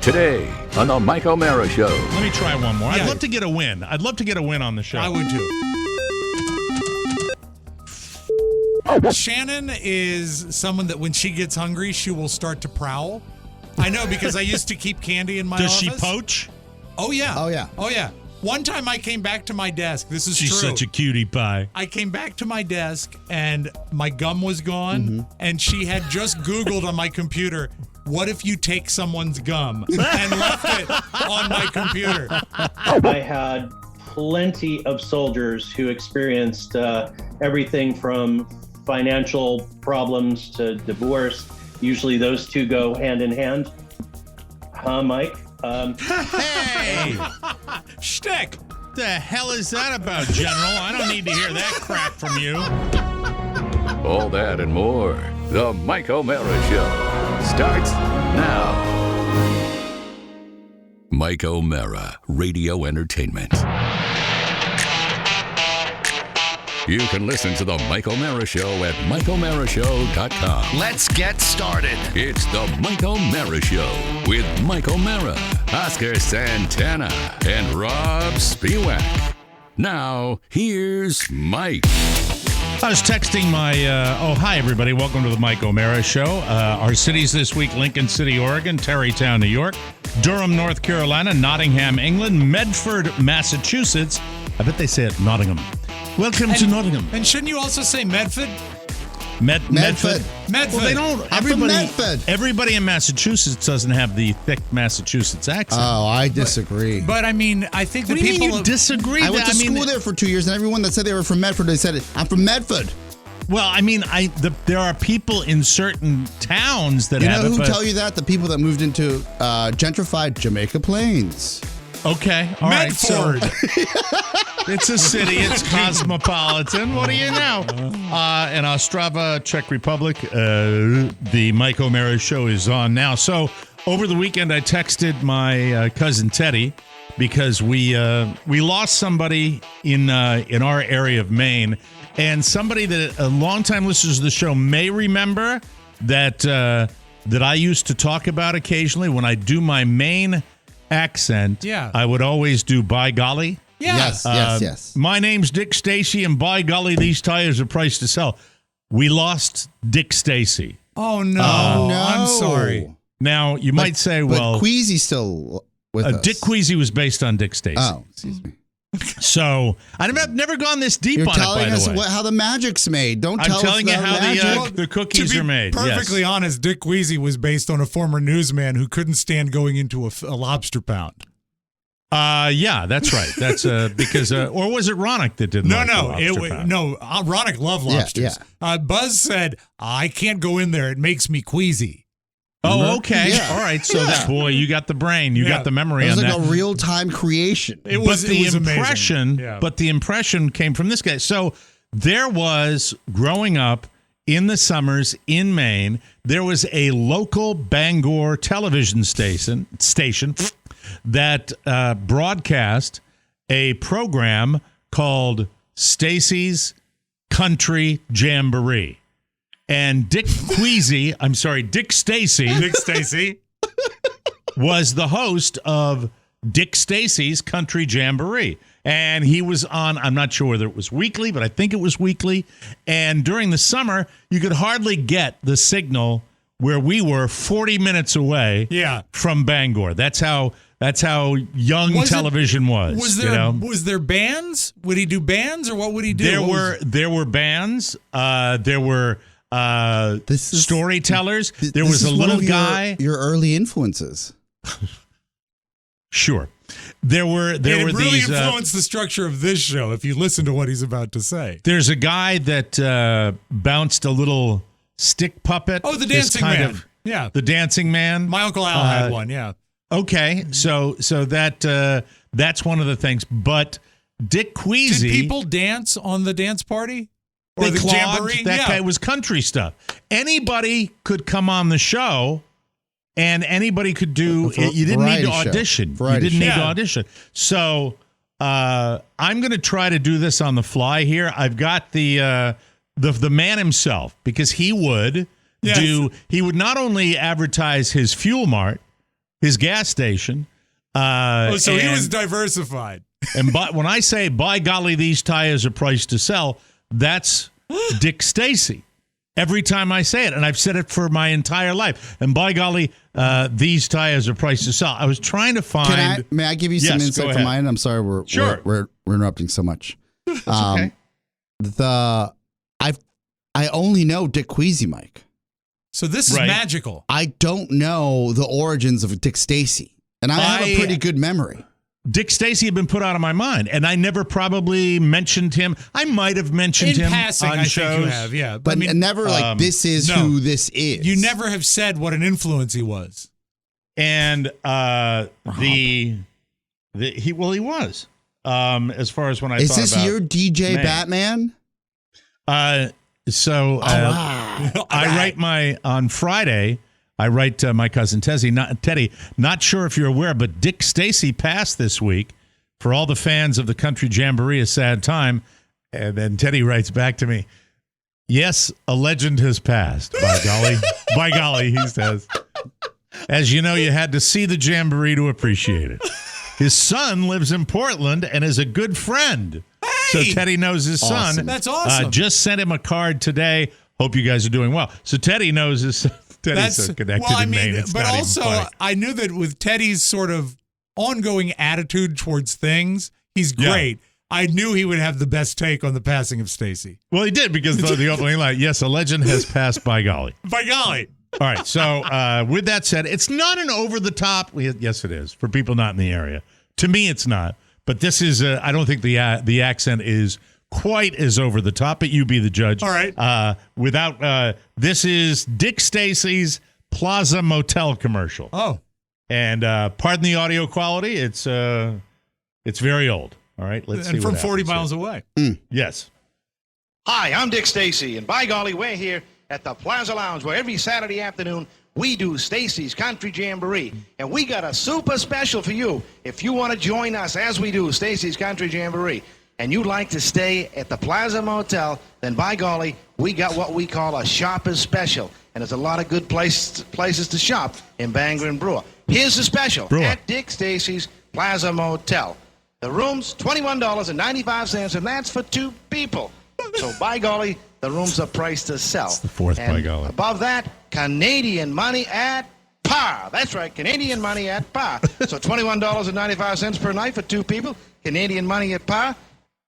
Today on the Mike O'Mara Show. Let me try one more. Yeah. I'd love to get a win. I'd love to get a win on the show. I would too. Shannon is someone that when she gets hungry, she will start to prowl. I know because I used to keep candy in my Does office. she poach? Oh, yeah. Oh, yeah. Oh, yeah. One time I came back to my desk. This is She's true. such a cutie pie. I came back to my desk and my gum was gone, and she had just Googled on my computer, what if you take someone's gum, and left it on my computer. I had plenty of soldiers who experienced everything from financial problems to divorce. Usually those two go hand in hand. Huh, Mike? Hey! Shtick. The hell is that about, General? I don't need to hear that crap from you. All that and more. The Mike O'Mara Show starts now. Mike O'Mara, Radio Entertainment. You can listen to the Mike O'Mara Show at MikeO'MaraShow.com. Let's get started. It's the Mike O'Mara Show with Mike O'Mara, Oscar Santana, and Rob Spiewak. Now, here's Mike. I was texting my, hi, everybody. Welcome to the Mike O'Mara Show. Our cities this week, Lincoln City, Oregon, Tarrytown, New York, Durham, North Carolina, Nottingham, England, Medford, Massachusetts. I bet they say it Nottingham. Welcome to Nottingham. And shouldn't you also say Medford? Medford. Medford. Well, they don't. I'm from Medford. Everybody in Massachusetts doesn't have the thick Massachusetts accent. Oh, I disagree. But I mean, I think the what do you people mean you disagree? I went to school there for 2 years, and everyone that said they were from Medford, they said, I'm from Medford. Well, I mean, there are people in certain towns that You have know it. who but- tell you that? The people that moved into gentrified Jamaica Plains. Okay, all right. So Medford. it's a city. It's cosmopolitan. What do you know? In Ostrava, Czech Republic, the Mike O'Mara Show is on now. So over the weekend, I texted my cousin Teddy because we lost somebody in our area of Maine, and somebody that longtime listeners of the show may remember that I used to talk about occasionally when I do my Maine accent. Yeah. I would always do by golly. Yeah. Yes. My name's Dick Stacy, and by golly, these tires are priced to sell. We lost Dick Stacy. Oh, no. I'm sorry. Now, you might say, well, But Queasy's still with us. Dick Queasy was based on Dick Stacy. Oh, excuse me. So, I've never gone this deep You're on it, by telling us the way. how the magic's made. Don't I'm tell us telling you the how magic. the cookies to be are made. Perfectly Yes. honest, Dick Queasy was based on a former newsman who couldn't stand going into a lobster pound. Yeah, that's right. That's because, or was it Ronick that didn't like the lobster pound? Ronick loved lobsters. Buzz said, I can't go in there. It makes me queasy. Oh, okay. Yeah. All right. So that boy, you got the brain, you got the memory It was on like that. a real-time creation. It was impression, amazing. Yeah. but the impression came from this guy. So there was, growing up in the summers in Maine, there was a local Bangor television station that broadcast a program called Stacy's Country Jamboree. And Dick Stacy was the host of Dick Stacy's Country Jamboree. And he was on, I'm not sure whether it was weekly, but I think it was weekly. And during the summer, you could hardly get the signal where we were 40 minutes away from Bangor. That's how young television was. Was there bands? Would he do bands, or what would he do? There were bands. There were storytellers. There was a little guy. Your early influences. Sure. There were it really these influenced the structure of this show if you listen to what he's about to say. There's a guy that bounced a little stick puppet. Oh, the dancing man. Yeah. The dancing man. My Uncle Al had one, yeah. Okay. So that's one of the things. But Dick Queasy. Did people dance on the dance party? Or They the clogged. jamboree? That guy was country stuff. Anybody could come on the show, and anybody could do. You didn't need to audition. You didn't need to audition. So I'm going to try to do this on the fly here. I've got the man himself, because he would do. He would not only advertise his Fuel Mart, his gas station. So he was diversified. And when I say, by golly, these tires are priced to sell, that's Dick Stacy. Every time I say it, and I've said it for my entire life. And by golly, these tires are priced to sell. I was trying to find. May I give you some insight from mine? I'm sorry, we're interrupting so much. Okay. I only know Dick Queasy Mike. So this is magical. I don't know the origins of Dick Stacy, and I have a pretty good memory. Dick Stacy had been put out of my mind, and I never probably mentioned him. I might have mentioned him passing, on I shows. think you have, yeah. But never this is who this is. You never have said what an influence he was. And he was. As far as when I is thought this about your DJ man. Batman? I write on Friday. I write my cousin Teddy. Not sure if you're aware, but Dick Stacy passed this week. For all the fans of the Country Jamboree, a sad time. And then Teddy writes back to me, "Yes, a legend has passed. By golly, by golly," he says. "As you know, you had to see the Jamboree to appreciate it. His son lives in Portland and is a good friend." So Teddy knows his son. That's awesome. Just sent him a card today. Hope you guys are doing well. So Teddy knows his son. Teddy's so connected in Maine. It's but not also, even funny. I knew that with Teddy's sort of ongoing attitude towards things, he's great. I knew he would have the best take on the passing of Stacy. Well, he did, because the opening line, "Yes, a legend has passed, by golly." By golly. All right. So with that said, it's not an over-the-top. Yes, it is, for people not in the area. To me, it's not. But this is, I don't think the accent is quite as over the top, but you be the judge. All right. This is Dick Stacy's Plaza Motel commercial. Oh. And pardon the audio quality. It's very old. All right. Let's see. And from 40 miles away. Yes. Hi, I'm Dick Stacy, and by golly, we're here at the Plaza Lounge, where every Saturday afternoon we do Stacy's Country Jamboree, and we got a super special for you. If you want to join us as we do Stacy's Country Jamboree, and you'd like to stay at the Plaza Motel, then by golly, we got what we call a shopper's special, and there's a lot of good places to shop in Bangor and Brewer. Here's the special at Dick Stacy's Plaza Motel. The room's $21.95, and that's for 2 people. So by golly, the rooms are priced to sell. It's the fourth, and by golly. Above that, Canadian money at par. That's right, Canadian money at par. So $21.95 per night for 2 people. Canadian money at par.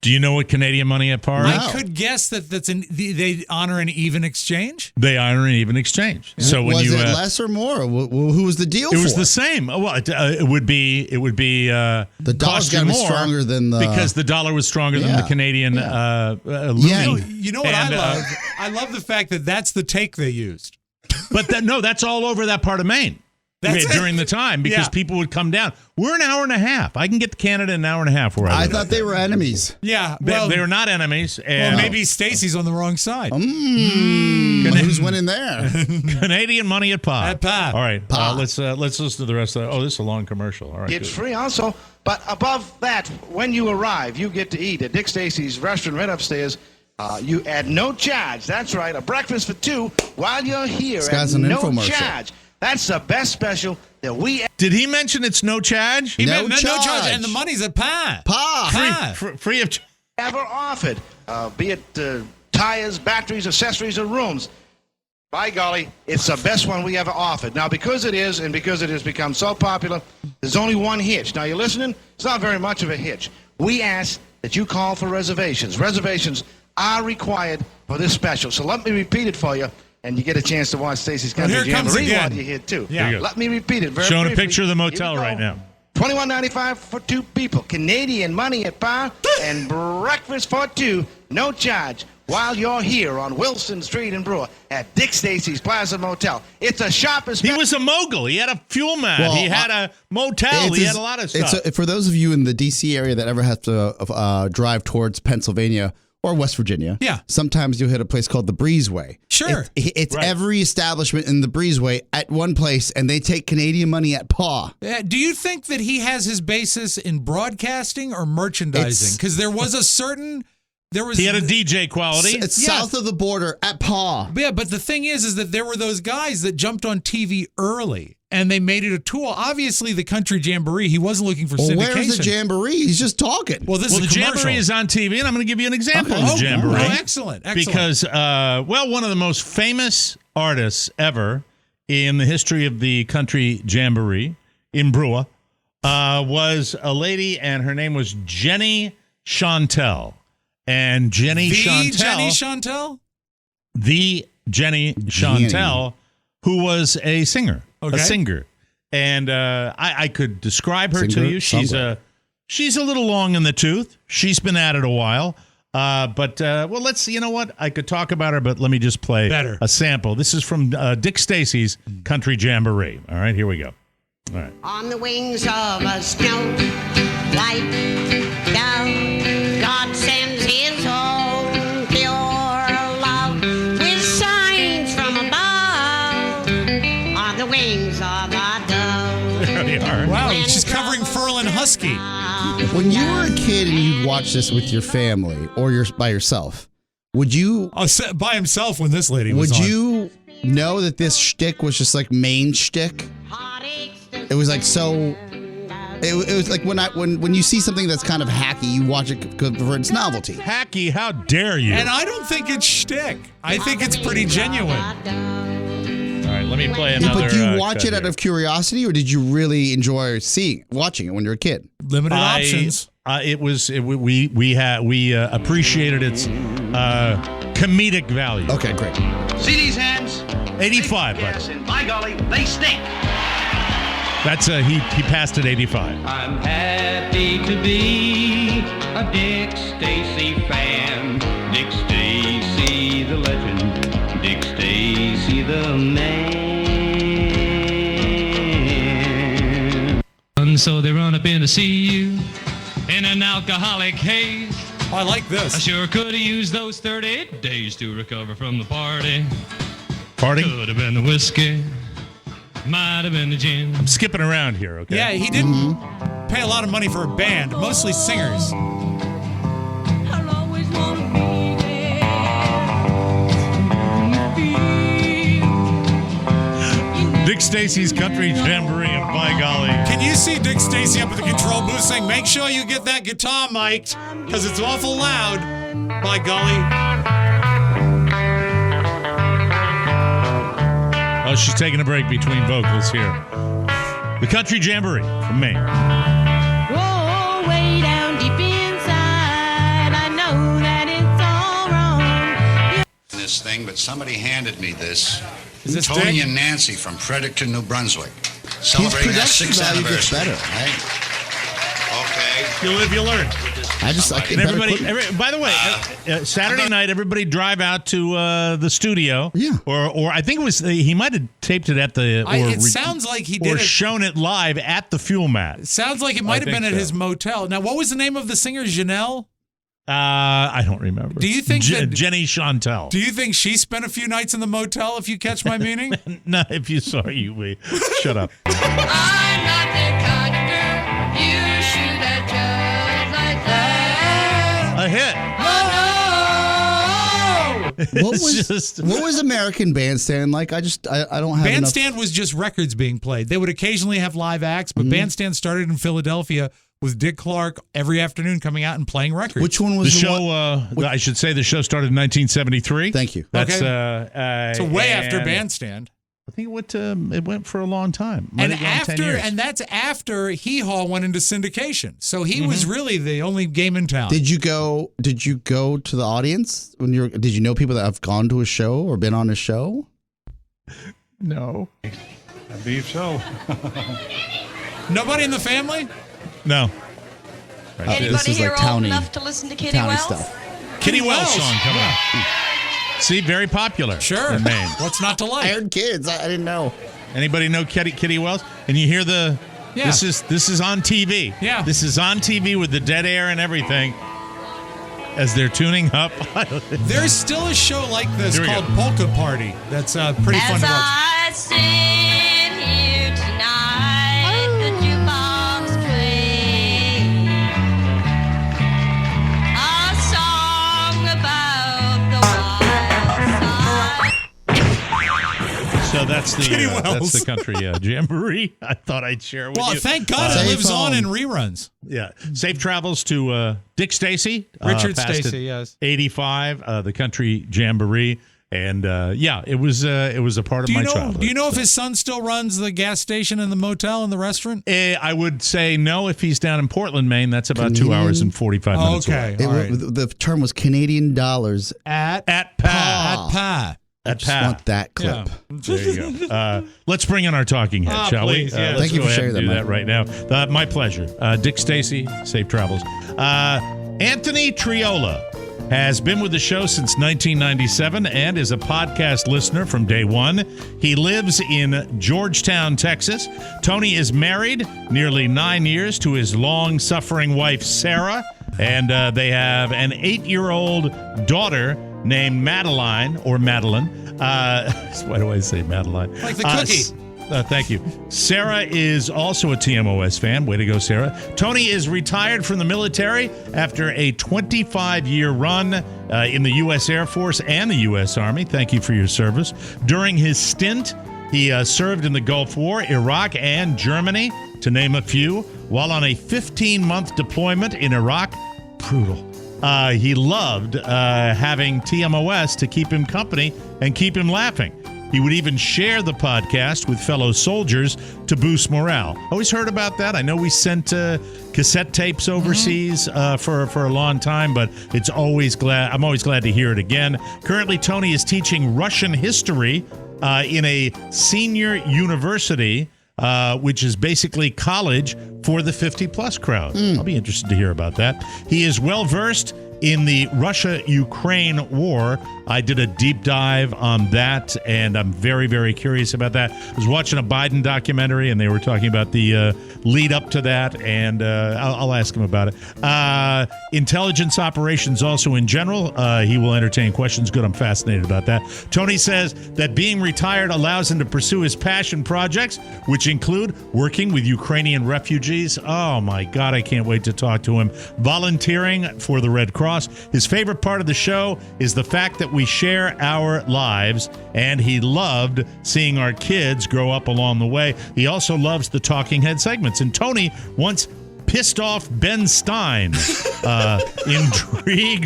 Do you know what Canadian money at par is? I could guess that they honor an even exchange. They honor an even exchange. So when was it less or more? Who was the deal? It was the same. Well, it would be. The dollar's got to be stronger than the, because the dollar was stronger than the Canadian loonie. You know what I love? I love the fact that that's the take they used. But that's all over that part of Maine. During the time, because people would come down. We're an hour and a half. I can get to Canada in an hour and a half. Where I thought they were enemies. Yeah, they were not enemies. And maybe Stacy's on the wrong side. Who's winning there? Canadian money at par. At par. All right, let's listen to the rest of that. Oh, this is a long commercial. All right, It's free also, but above that, when you arrive, you get to eat at Dick Stacy's restaurant right upstairs. You at no charge. That's right, a breakfast for 2 while you're here at no charge. That's the best special that we... Did he mention it's no charge? He meant no charge, and the money's at par. Free of charge. Ever offered, be it tires, batteries, accessories, or rooms. By golly, it's the best one we ever offered. Now, because it is, and because it has become so popular, there's only one hitch. Now, you're listening? It's not very much of a hitch. We ask that you call for reservations. Reservations are required for this special. So let me repeat it for you. And you get a chance to watch Stacy's Country Jamboree while you're here, too. Yeah. Let me repeat it very Showing briefly. a picture of the motel right now. $21.95 for 2 people. Canadian money at par and breakfast for 2. No charge while you're here on Wilson Street in Brewer at Dick Stacy's Plaza Motel. It's a shopper's... He was a mogul. He had a fuel man. He had a motel. He had a lot of stuff. For those of you in the D.C. area that ever have to drive towards Pennsylvania... or West Virginia. Yeah. Sometimes you'll hit a place called the Breezeway. Sure. It's every establishment in the Breezeway at one place, and they take Canadian money at paw. Do you think that he has his basis in broadcasting or merchandising? Because there was a certain... He had a DJ quality. It's south of the border at paw. Yeah, but the thing is that there were those guys that jumped on TV early. and they made it a tool. Obviously, the Country Jamboree, he wasn't looking for Well, syndication. where's the Jamboree? He's just talking. Well, this Well, is the a commercial. Jamboree is on TV, and I'm going to give you an example Okay. of the Jamboree. Oh, excellent. Because, one of the most famous artists ever in the history of the Country Jamboree in Brewer was a lady, and her name was Jenny Chantel. And Jenny Chantel. Jenny Chantel? The Jenny Chantel, who was a singer. Okay. A singer. And I could describe her to Singer you. somewhere. She's a little long in the tooth. She's been at it a while. You know what? I could talk about her, but let me just play a sample. This is from Dick Stacy's Country Jamboree. All right, here we go. All right. On the wings of a snow white dove, God sends his own pure love with signs from above. On the wings of a dove. There they are. Wow, she's covering Furlan Husky. When you were a kid and you'd watch this with your family or by yourself, would you? By himself when this lady was Would on. you know that this shtick was just like main shtick? It was like so. It was like when you see something that's kind of hacky, you watch it for its novelty. Hacky, how dare you? And I don't think it's shtick. I think it's pretty genuine. All right, let me play another. But do you watch cut it out here. of curiosity, or did you really enjoy watching it when you were a kid? Limited options. We appreciated its comedic value. Okay, great. See these hands? 85, Yes, buddy. and by golly, they stink. That's he passed at 85. I'm happy to be a Dick Stacy fan. Dick Stacy, the legend. Dick Stacy, the man. And so they run up in to see you in an alcoholic haze. Oh, I like I this. sure could have used those 38 days to recover from the party. Party? Could have been the whiskey. Might have been the gin. I'm skipping around here, okay? Yeah, he didn't pay a lot of money for a band, mostly singers. I'll always want to be there. Dick Stacy's Country Jamboree, and by golly. Can you see Dick Stacy up at the control booth saying, make sure you get that guitar mic'd, because it's awful loud, by golly. Oh, she's taking a break between vocals here. The Country Jamboree from Maine. Oh, way down deep inside, I know that it's all wrong. This thing, but somebody handed me this. Is this Tony Dick? and Nancy from Fredericton, New Brunswick, His celebrating that production 6th value gets anniversary. better. Right? Okay. You live, you learn. I get And better everybody, equipment. by the way, Saturday night, everybody drive out to the studio. Yeah. Or I think it was he might have taped it at the. It sounds like he did or it. shown it live at the fuel mat. Sounds like it might have think been at so. his motel. Now, what was the name of the singer, Janelle? I don't remember. Do you think that- Jenny Chantel? Do you think she spent a few nights in the motel, if you catch my meaning? No, if you saw you, shut up. I'm not that kind of girl. You shoot at just like that. A hit. What was American Bandstand like? I don't have Bandstand was just records being played. They would occasionally have live acts, but Bandstand started in Philadelphia with Dick Clark every afternoon coming out and playing records. Which one was The the show, one? I should say the show started in 1973. Thank you. That's So way after and Bandstand. I think it went for a long time. Might And have gone 10 years. that's after Hee Haw went into syndication. So he was really the only game in town. Did you go to the audience when did you know people that have gone to a show or been on a show? No. I believe so. Nobody in the family? No. Anybody This is here like old towny- enough to listen to Kitty Towny Wells? stuff. Kitty Wells song coming up. See, very popular. Sure. In Maine. What's not to I like? heard kids. I didn't know. Anybody know Kitty Wells? And you hear Yeah. this is on TV. Yeah. This is on TV with the dead air and everything. As they're tuning up. There's still a show like this Here we called go. Polka Party. That's pretty fun As to watch. I sit here tonight, the jukebox plays a song about the wild side. So that's that's the country jamboree. I thought I'd share with you. Well, thank God it lives on in reruns. Yeah. Safe travels to Dick Stacy. Richard passed Stacy, at yes. 85, the country jamboree. And it was a part of my childhood. Do you know if his son still runs the gas station and the motel and the restaurant? I would say no if he's down in Portland, Maine. That's about 2 hours and 45 minutes away. Okay, The term was Canadian dollars. At Pa. I just want that clip. Yeah. There you go. Let's bring in our talking head, shall please, we? yeah. Let's Thank you go for ahead sharing and do that, that right now. My pleasure. Dick Stacy, safe travels. Anthony Triola has been with the show since 1997 and is a podcast listener from day one. He lives in Georgetown, Texas. Tony is married nearly 9 years to his long-suffering wife, Sarah, and they have an 8-year-old daughter named Madeline. Why do I say Madeline? Like the cookie. Thank you. Sarah is also a TMOS fan. Way to go, Sarah. Tony is retired from the military after a 25-year run in the U.S. Air Force and the U.S. Army. Thank you for your service. During his stint, he served in the Gulf War, Iraq, and Germany, to name a few. While on a 15-month deployment in Iraq, brutal. He loved having TMOS to keep him company and keep him laughing. He would even share the podcast with fellow soldiers to boost morale. Always heard about that. I know we sent cassette tapes overseas for a long time, but I'm always glad to hear it again. Currently, Tony is teaching Russian history in a senior university, which is basically college for the 50-plus crowd. I'll be interested to hear about that. He is well-versed in the Russia-Ukraine war. I did a deep dive on that, and I'm very, very curious about that. I was watching a Biden documentary, and they were talking about the lead up to that, and I'll ask him about it. Intelligence operations also in general. He will entertain questions. Good, I'm fascinated about that. Tony says that being retired allows him to pursue his passion projects, which include working with Ukrainian refugees. Oh, my God, I can't wait to talk to him. Volunteering for the Red Cross. His favorite part of the show is the fact that we share our lives, and he loved seeing our kids grow up along the way. He also loves the talking head segments. And Tony once pissed off Ben Stein. Intrigued?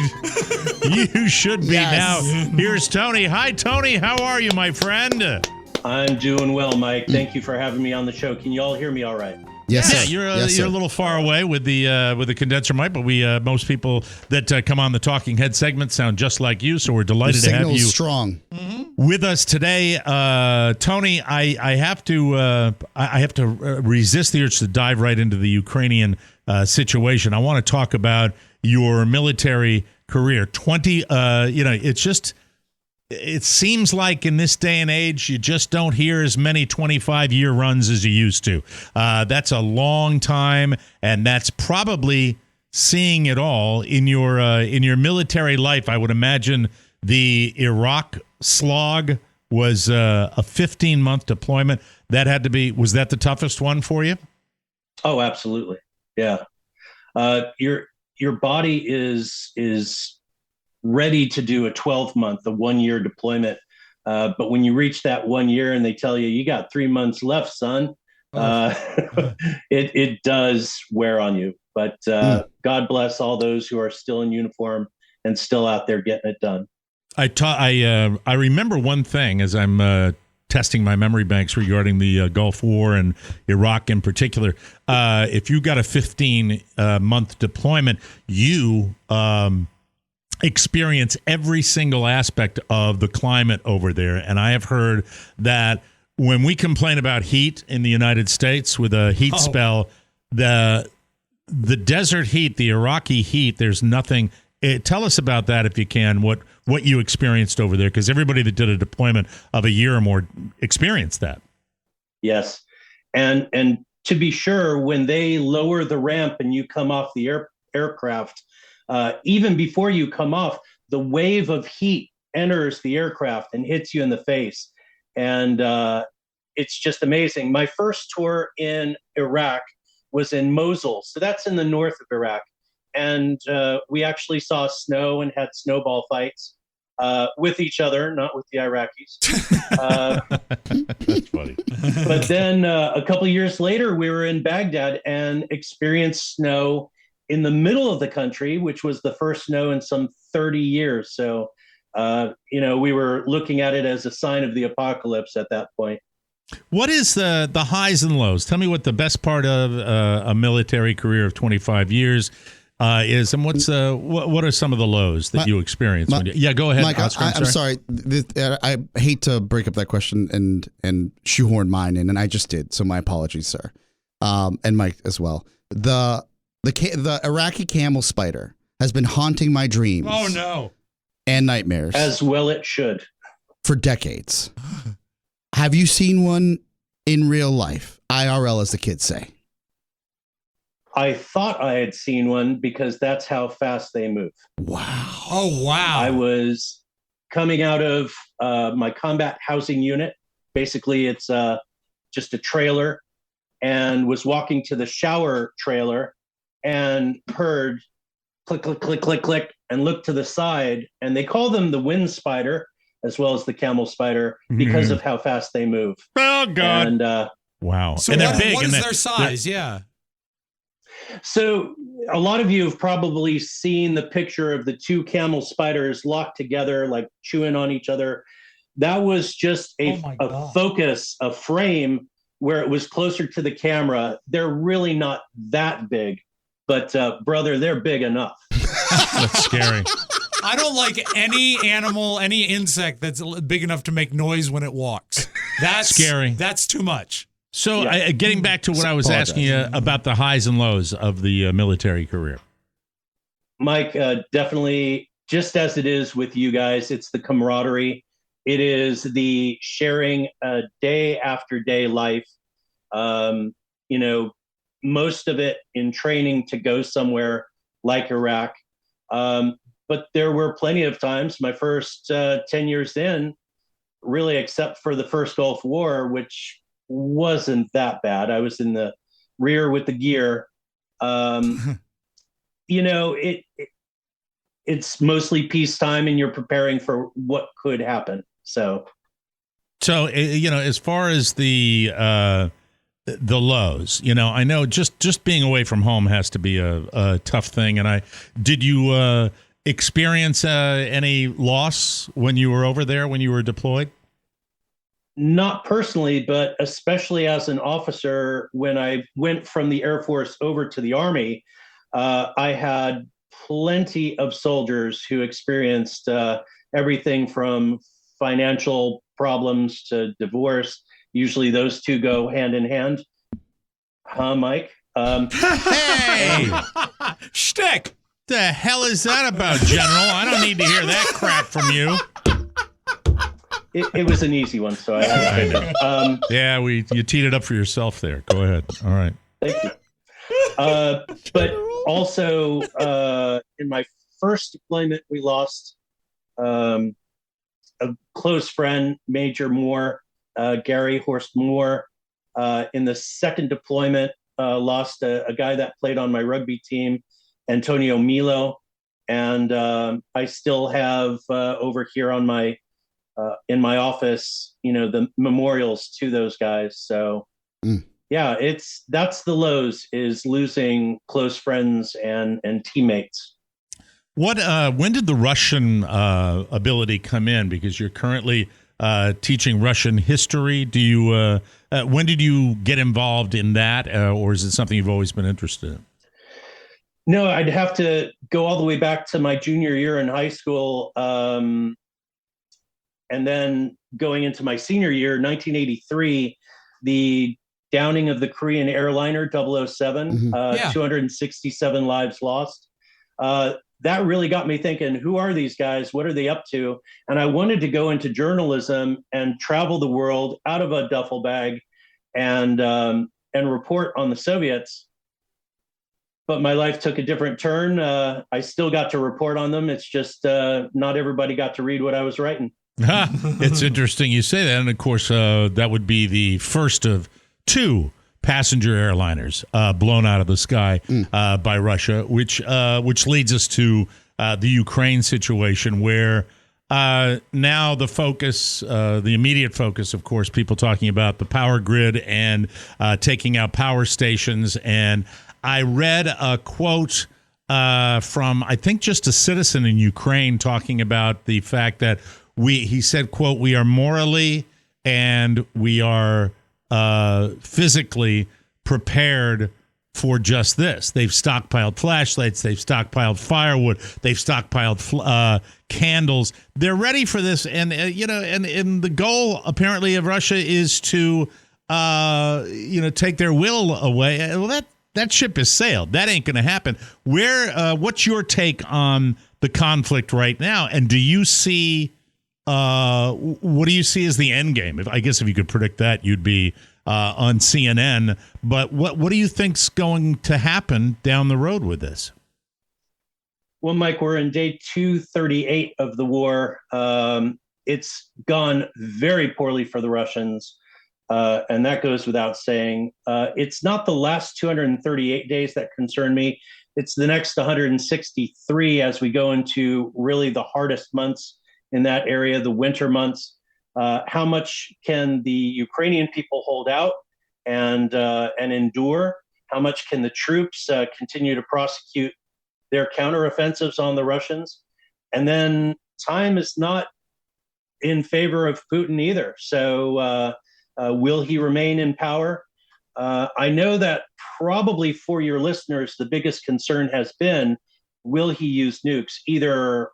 You should be now. Here's Tony. Hi, Tony. How are you, my friend? I'm doing well, Mike. Thank you for having me on the show. Can you all hear me all right? Yes, yeah, sir. you're a little far away with the condenser mic, but we most people that come on the Talking Head segment sound just like you, so we're delighted to have you strong with us today, Tony. I have to resist the urge to dive right into the Ukrainian situation. I want to talk about your military career. It seems like in this day and age, you just don't hear as many 25-year runs as you used to. That's a long time, and that's probably seeing it all in your military life. I would imagine the Iraq slog was a 15-month deployment. Was that the toughest one for you? Oh, absolutely. Yeah. Your body is ready to do a 12-month, a 1-year deployment. But when you reach that 1 year and they tell you, you got 3 months left, son, it does wear on you. But God bless all those who are still in uniform and still out there getting it done. I remember one thing as I'm testing my memory banks regarding the Gulf War and Iraq in particular. If you got a 15-month deployment, you experience every single aspect of the climate over there. And I have heard that when we complain about heat in the United States with a heat spell, the desert heat, the Iraqi heat, there's nothing. Tell us about that if you can, what you experienced over there, because everybody that did a deployment of a year or more experienced that. Yes. And to be sure, when they lower the ramp and you come off the aircraft, even before you come off, the wave of heat enters the aircraft and hits you in the face. And it's just amazing. My first tour in Iraq was in Mosul. So that's in the north of Iraq. And we actually saw snow and had snowball fights. with each other, not with the Iraqis. That's funny. But then a couple years later, we were in Baghdad and experienced snow in the middle of the country, which was the first snow in some 30 years. So, we were looking at it as a sign of the apocalypse at that point. What is the highs and lows? Tell me what the best part of a military career of 25 years is, and what are some of the lows that you experience? Go ahead, Mike. Oscar, I'm sorry. I hate to break up that question and shoehorn mine in, and I just did. So my apologies, sir, and Mike as well. The Iraqi camel spider has been haunting my dreams. Oh no! And nightmares, as well it should, for decades. Have you seen one in real life? IRL, as the kids say. I thought I had seen one because that's how fast they move. Wow. Oh, wow. I was coming out of my combat housing unit. Basically, it's just a trailer, and was walking to the shower trailer and heard click, click, click, click, click, and looked to the side. And they call them the wind spider, as well as the camel spider, because of how fast they move. Oh, God. And, wow. So and they're big. What is their size? Yeah. So a lot of you have probably seen the picture of the two camel spiders locked together, like chewing on each other. That was just a focus, a frame where it was closer to the camera. They're really not that big, but brother, they're big enough. That's scary. I don't like any animal, any insect that's big enough to make noise when it walks. That's scary. That's too much. So getting back to what I was asking you about the highs and lows of the military career. Mike, definitely, just as it is with you guys, it's the camaraderie. It is the sharing day after day life. Most of it in training to go somewhere like Iraq. But there were plenty of times, my first 10 years in, really, except for the first Gulf War, which wasn't that bad. I was in the rear with the gear. It's mostly peacetime, and you're preparing for what could happen. So as far as the lows, I know just being away from home has to be a tough thing. And did you experience any loss when you were over there, when you were deployed? Not personally, but especially as an officer, when I went from the Air Force over to the Army, I had plenty of soldiers who experienced everything from financial problems to divorce. Usually those two go hand in hand. Huh, Mike? Hey! Shtick! The hell is that about, General? I don't need to hear that crap from you. It was an easy one, so I had to. Yeah, you teed it up for yourself there. Go ahead. All right. Thank you. But also, in my first deployment, we lost a close friend, Major Moore, Gary Horst Moore. In the second deployment, lost a guy that played on my rugby team, Antonio Milo. And I still have over here on my in my office, the memorials to those guys. So yeah, that's the lows, is losing close friends and teammates. When did the Russian ability come in? Because you're currently teaching Russian history. Do you when did you get involved in that, or is it something you've always been interested in? No, I'd have to go all the way back to my junior year in high school. And then going into my senior year, 1983, the downing of the Korean airliner 007, 267 lives lost. That really got me thinking, who are these guys? What are they up to? And I wanted to go into journalism and travel the world out of a duffel bag and report on the Soviets. But my life took a different turn. I still got to report on them. It's just not everybody got to read what I was writing. It's interesting you say that. And of course, that would be the first of two passenger airliners blown out of the sky by Russia, which leads us to the Ukraine situation, where now the focus, the immediate focus, of course, people talking about the power grid and taking out power stations. And I read a quote from, I think, just a citizen in Ukraine talking about the fact that he said, quote, "We are morally and we are physically prepared for just this." They've stockpiled flashlights, they've stockpiled firewood, they've stockpiled candles. They're ready for this, and and the goal apparently of Russia is to take their will away. Well, that ship has sailed. That ain't going to happen. What's your take on the conflict right now? And do you see what do you see as the end game? I guess if you could predict that, you'd be on CNN. But what do you think's going to happen down the road with this? Well, Mike, we're in day 238 of the war. It's gone very poorly for the Russians, and that goes without saying. It's not the last 238 days that concern me. It's the next 163 as we go into really the hardest months in that area, the winter months. How much can the Ukrainian people hold out and endure? How much can the troops continue to prosecute their counteroffensives on the Russians? And then time is not in favor of Putin either. So will he remain in power? I know that probably for your listeners, the biggest concern has been, will he use nukes either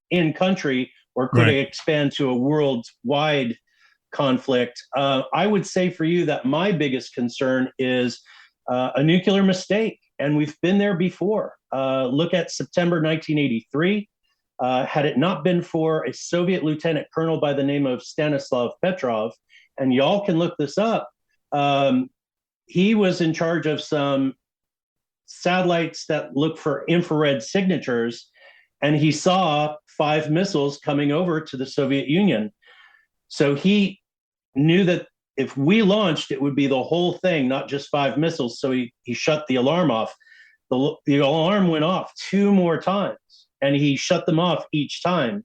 in country or could it expand to a worldwide conflict? I would say for you that my biggest concern is a nuclear mistake, and we've been there before. Look at September 1983. Had it not been for a Soviet lieutenant colonel by the name of Stanislav Petrov, and y'all can look this up, he was in charge of some satellites that look for infrared signatures, and he saw 5 missiles coming over to the Soviet Union. So he knew that if we launched, it would be the whole thing, not just 5 missiles. So he shut the alarm off. The alarm went off 2 more times, and he shut them off each time.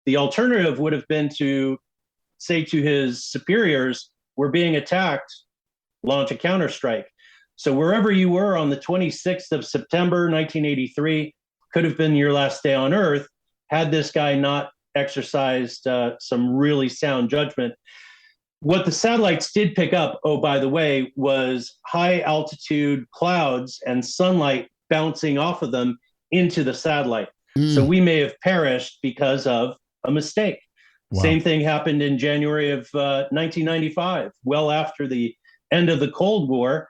The alternative would have been to say to his superiors, "We're being attacked, launch a counterstrike." So wherever you were on the 26th of September, 1983, could have been your last day on Earth, had this guy not exercised some really sound judgment. What the satellites did pick up, oh, by the way, was high altitude clouds and sunlight bouncing off of them into the satellite. So we may have perished because of a mistake. Wow. Same thing happened in January of 1995, well after the end of the Cold War.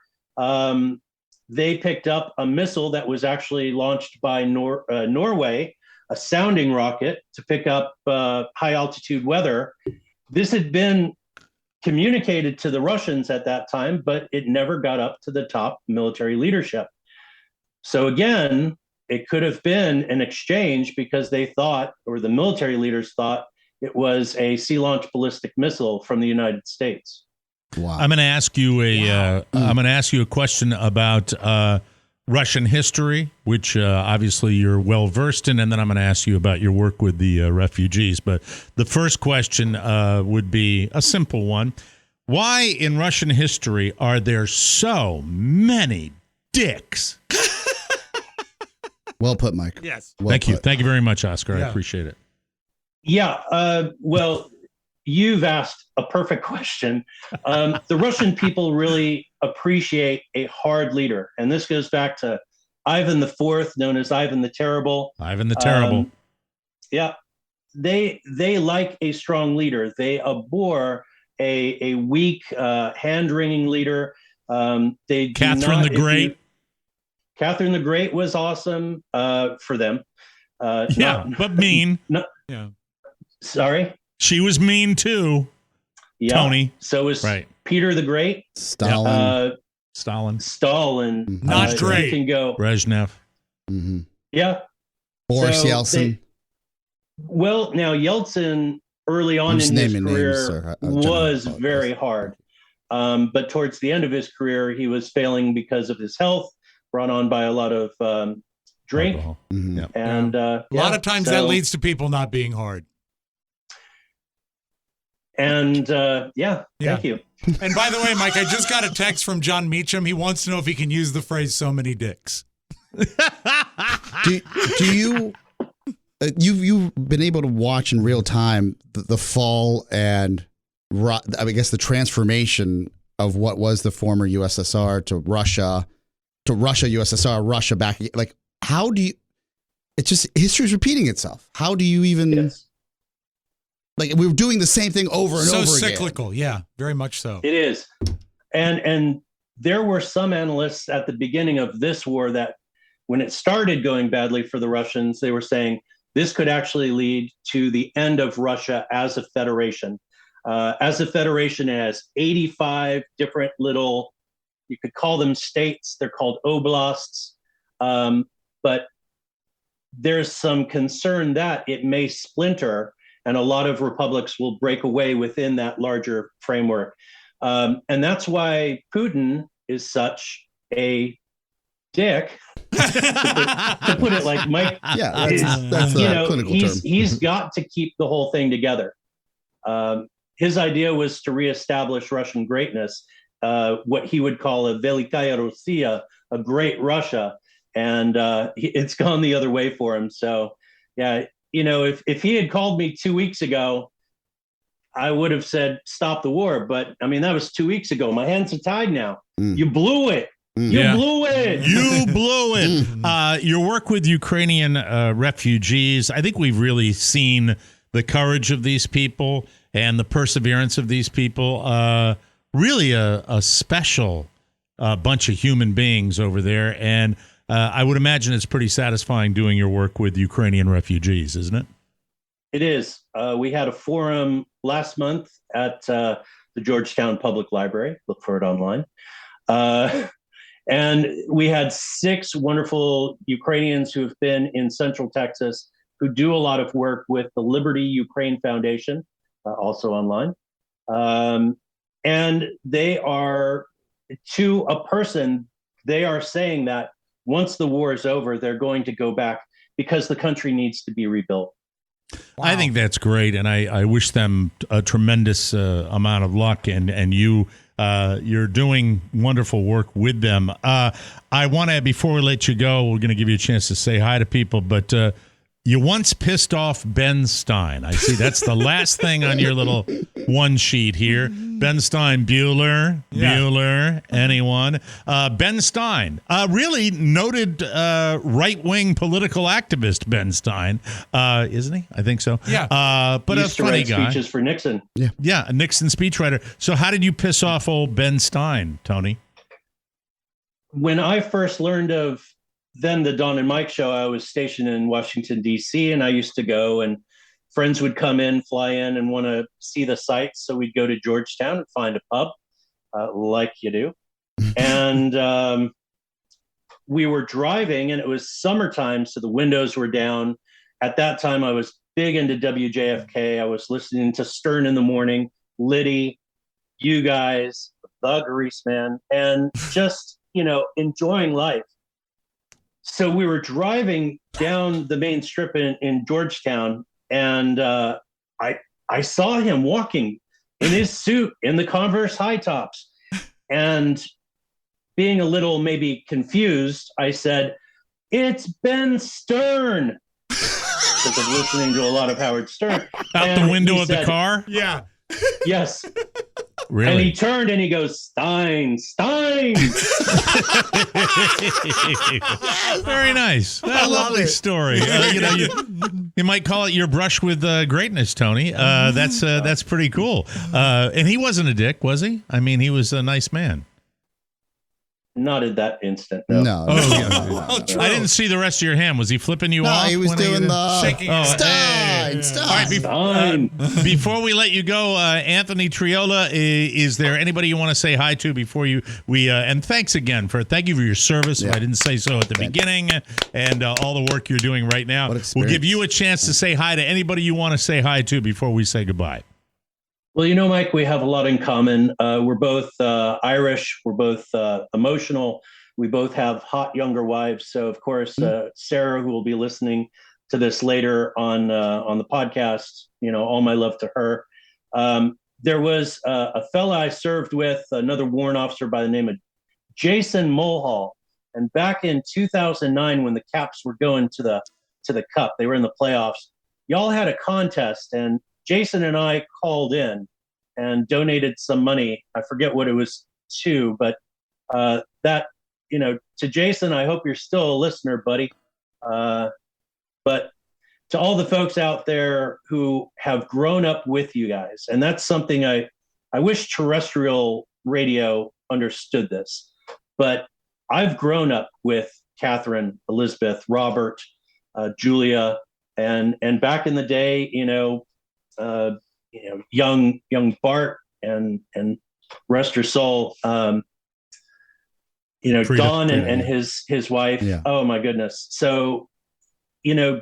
They picked up a missile that was actually launched by Norway, a sounding rocket to pick up high altitude weather. This had been communicated to the Russians at that time, but it never got up to the top military leadership. So again, it could have been an exchange because they thought, or the military leaders thought, it was a sea-launched ballistic missile from the United States. Wow. I'm going to ask you a question about Russian history, which obviously you're well versed in, and then I'm going to ask you about your work with the refugees. But the first question would be a simple one: why in Russian history are there so many dicks? Well put, Mike. Yes. Well Thank you. put. Thank you very much, Oscar. Yeah. I appreciate it. Yeah. Well, you've asked a perfect question. The Russian people really appreciate a hard leader. And this goes back to Ivan IV, known as Ivan the Terrible. Ivan the Terrible. Yeah. They like a strong leader. They abhor a weak, hand-wringing leader. They Catherine the Great. Catherine the Great was awesome for them. But mean. Yeah. Sorry? She was mean too. Yeah. Tony. So was Peter the Great. Stalin. Stalin. Not great. You can go. Brezhnev. Mm-hmm. Yeah. Boris Yeltsin. Well, now Yeltsin early on in his career was very hard. But towards the end of his career, he was failing because of his health, brought on by a lot of drink. Mm-hmm. And a lot of times that leads to people not being hard. And thank you. And by the way, Mike, I just got a text from John Meacham. He wants to know if he can use the phrase "so many dicks." Do you you've been able to watch in real time the fall and I guess the transformation of what was the former USSR to Russia, USSR, Russia back? Like, how do you? It's just history's repeating itself. How do you even? Yes. Like, we're doing the same thing over and over again. So cyclical, yeah, very much so. It is, and there were some analysts at the beginning of this war that, when it started going badly for the Russians, they were saying this could actually lead to the end of Russia as a federation. As a federation, it has 85 different little, you could call them states. They're called oblasts, but there's some concern that it may splinter. And a lot of republics will break away within that larger framework. And that's why Putin is such a dick, to put it like Mike. Yeah, that's a clinical term. He's got to keep the whole thing together. His idea was to reestablish Russian greatness, what he would call a Velikaya Rossiya, a great Russia. And it's gone the other way for him. So, yeah. If he had called me 2 weeks ago, I would have said, stop the war. But, I mean, that was 2 weeks ago. My hands are tied now. You blew it. You blew it. You blew it. Your work with Ukrainian refugees, I think we've really seen the courage of these people and the perseverance of these people. Really a special bunch of human beings over there. And I would imagine it's pretty satisfying doing your work with Ukrainian refugees, isn't it? It is. We had a forum last month at the Georgetown Public Library. Look for it online. And we had 6 wonderful Ukrainians who have been in Central Texas who do a lot of work with the Liberty Ukraine Foundation, also online. And they are, to a person, they are saying that once the war is over, they're going to go back because the country needs to be rebuilt. Wow. I think that's great, and I wish them a tremendous amount of luck, and you're doing wonderful work with them. I want to, before we let you go, we're going to give you a chance to say hi to people, but you once pissed off Ben Stein. I see that's the last thing on your little one sheet here. Ben Stein, Bueller, anyone? Ben Stein, really noted right-wing political activist, Ben Stein, isn't he? I think so. Yeah. But a funny guy. Speeches for Nixon. Yeah, a Nixon speechwriter. So how did you piss off old Ben Stein, Tony? When I first learned of then the Don and Mike show, I was stationed in Washington, D.C., and I used to go, and friends would come in, fly in, and want to see the sights. So we'd go to Georgetown and find a pub, like you do. And we were driving, and it was summertime, so the windows were down. At that time, I was big into WJFK. I was listening to Stern in the morning, Liddy, you guys, the Greaseman, and just, enjoying life. So we were driving down the main strip in Georgetown, and I saw him walking in his suit, in the Converse high tops. And being a little maybe confused, I said, "It's Ben Stern." Because I'm listening to a lot of Howard Stern. Out the window of the car? Yeah. Yes. Really? And he turned and he goes, Stein. Very nice. A lovely story. You might call it your brush with greatness, Tony. That's pretty cool. And he wasn't a dick, was he? I mean, he was a nice man. Not at that instant. No. I didn't see the rest of your hand. Was he flipping you off? No, he was doing the shaking. Stein. All right, before we let you go, Anthony Triola, is there anybody you want to say hi to before we and thank you for your service. Yeah. I didn't say so at the beginning, and all the work you're doing right now. We'll give you a chance to say hi to anybody you want to say hi to before we say goodbye. Well, Mike, we have a lot in common. We're both Irish. We're both emotional. We both have hot younger wives. So, of course, Sarah, who will be listening to this later on the podcast, all my love to her. there was a fella I served with, another warrant officer by the name of Jason Mulhall. And back in 2009, when the Caps were going to the Cup, they were in the playoffs. Y'all had a contest, and Jason and I called in and donated some money. I forget what it was to, but that, to Jason, I hope you're still a listener, buddy. But to all the folks out there who have grown up with you guys, and that's something I wish terrestrial radio understood this, but I've grown up with Catherine, Elizabeth, Robert, Julia, and back in the day, young Bart and rest her soul, Don and his wife. Yeah. Oh my goodness. So,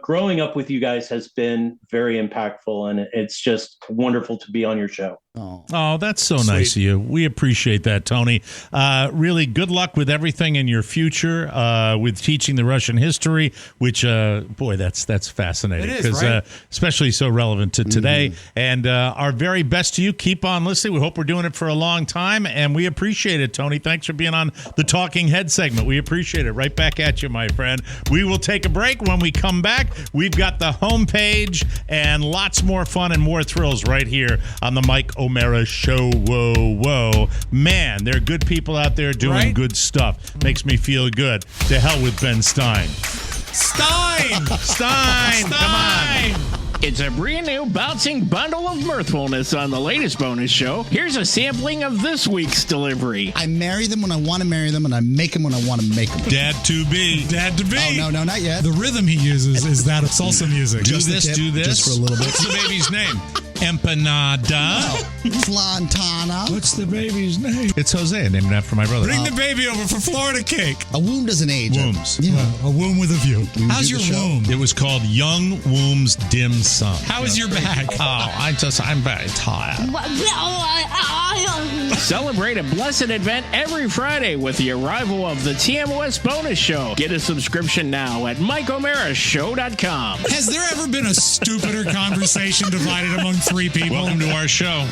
growing up with you guys has been very impactful, and it's just wonderful to be on your show. Oh, that's so nice of you. We appreciate that, Tony. Really good luck with everything in your future, with teaching the Russian history, which, that's fascinating. It is, right? Especially so relevant to today. And our very best to you. Keep on listening. We hope we're doing it for a long time, and we appreciate it, Tony. Thanks for being on the Talking Head segment. We appreciate it. Right back at you, my friend. We will take a break. When we come back, we've got the homepage and lots more fun and more thrills right here on the Mike O'Mara Show. Whoa. Man, there are good people out there doing good stuff. Makes me feel good. To hell with Ben Stein. Stein! Come on. It's a brand new bouncing bundle of mirthfulness on the latest bonus show. Here's a sampling of this week's delivery. I marry them when I want to marry them, and I make them when I want to make them. Dad to be. Oh, no, not yet. The rhythm he uses is that of salsa music. Do this. Just for a little bit. What's the baby's name? Empanada. Flantana. What's the baby's name? It's Jose, named after my brother. Bring the baby over for Florida cake. A womb doesn't age. Wombs. Yeah. A womb with a view. How's your womb? It was called Young Womb's Dim Sum. How is your back? I'm very tired. Celebrate a blessed event every Friday with the arrival of the TMOS bonus show. Get a subscription now at MikeO'MaraShow.com. Has there ever been a stupider conversation divided among three people? Welcome to our show.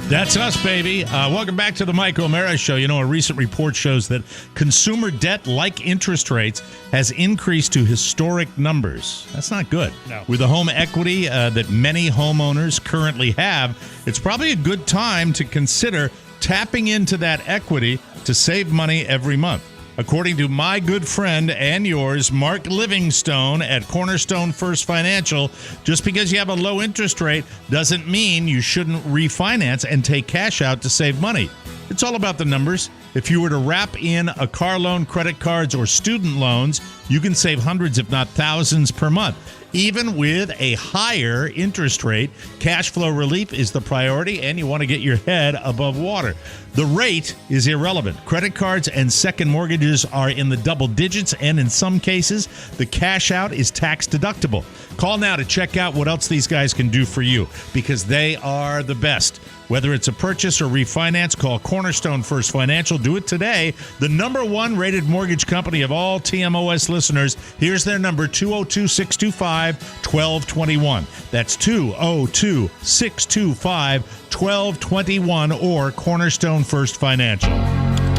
That's us, baby. Welcome back to the Mike O'Mara Show. A recent report shows that consumer debt, like interest rates, has increased to historic numbers. That's not good. No. With the home equity that many homeowners currently have, it's probably a good time to consider tapping into that equity to save money every month. According to my good friend and yours, Mark Livingstone at Cornerstone First Financial, just because you have a low interest rate doesn't mean you shouldn't refinance and take cash out to save money. It's all about the numbers. If you were to wrap in a car loan, credit cards, or student loans, you can save hundreds, if not thousands, per month. Even with a higher interest rate, cash flow relief is the priority, and you want to get your head above water. The rate is irrelevant. Credit cards and second mortgages are in the double digits, and in some cases, the cash out is tax deductible. Call now to check out what else these guys can do for you, because they are the best. Whether it's a purchase or refinance, call Cornerstone First Financial. Do it today. The #1 rated mortgage company of all TMOS listeners. Here's their number, 202-625-1221. That's 202-625-1221 or Cornerstone First Financial.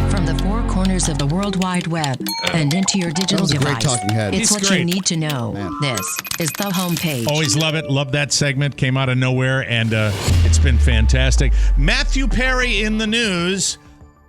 From the four corners of the World Wide Web and into your digital device. Great talking head. It's what you need to know. Man. This is the homepage. Always love it. Love that segment. Came out of nowhere, and it's been fantastic. Matthew Perry in the news.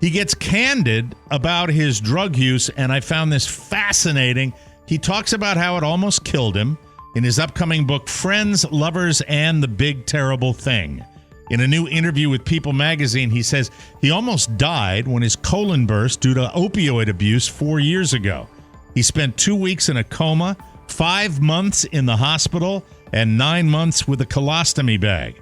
He gets candid about his drug use, and I found this fascinating. He talks about how it almost killed him in his upcoming book, Friends, Lovers, and the Big Terrible Thing. In a new interview with People magazine, he says he almost died when his colon burst due to opioid abuse 4 years ago. He spent 2 weeks in a coma, 5 months in the hospital, and 9 months with a colostomy bag.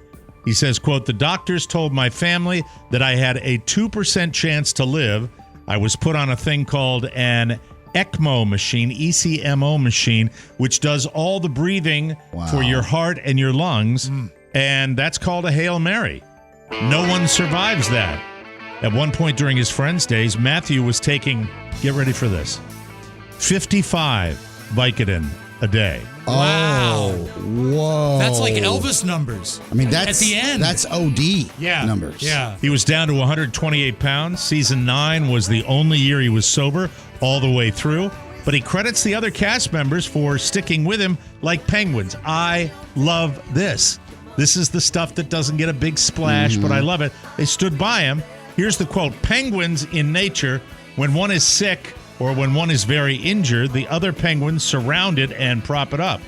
He says, quote, "The doctors told my family that I had a 2% chance to live. I was put on a thing called an ECMO machine, ECMO machine, which does all the breathing for your heart and your lungs. And that's called a Hail Mary. No one survives that." At one point during his Friends days, Matthew was taking, get ready for this, 55 Vicodin a day. Wow. Whoa. That's like Elvis numbers. I mean, that's at the end. That's OD numbers. Yeah. He was down to 128 pounds. Season 9 was the only year he was sober all the way through. But he credits the other cast members for sticking with him like penguins. I love this. This is the stuff that doesn't get a big splash, but I love it. They stood by him. Here's the quote. Penguins in nature, when one is sick or when one is very injured, the other penguins surround it and prop it up.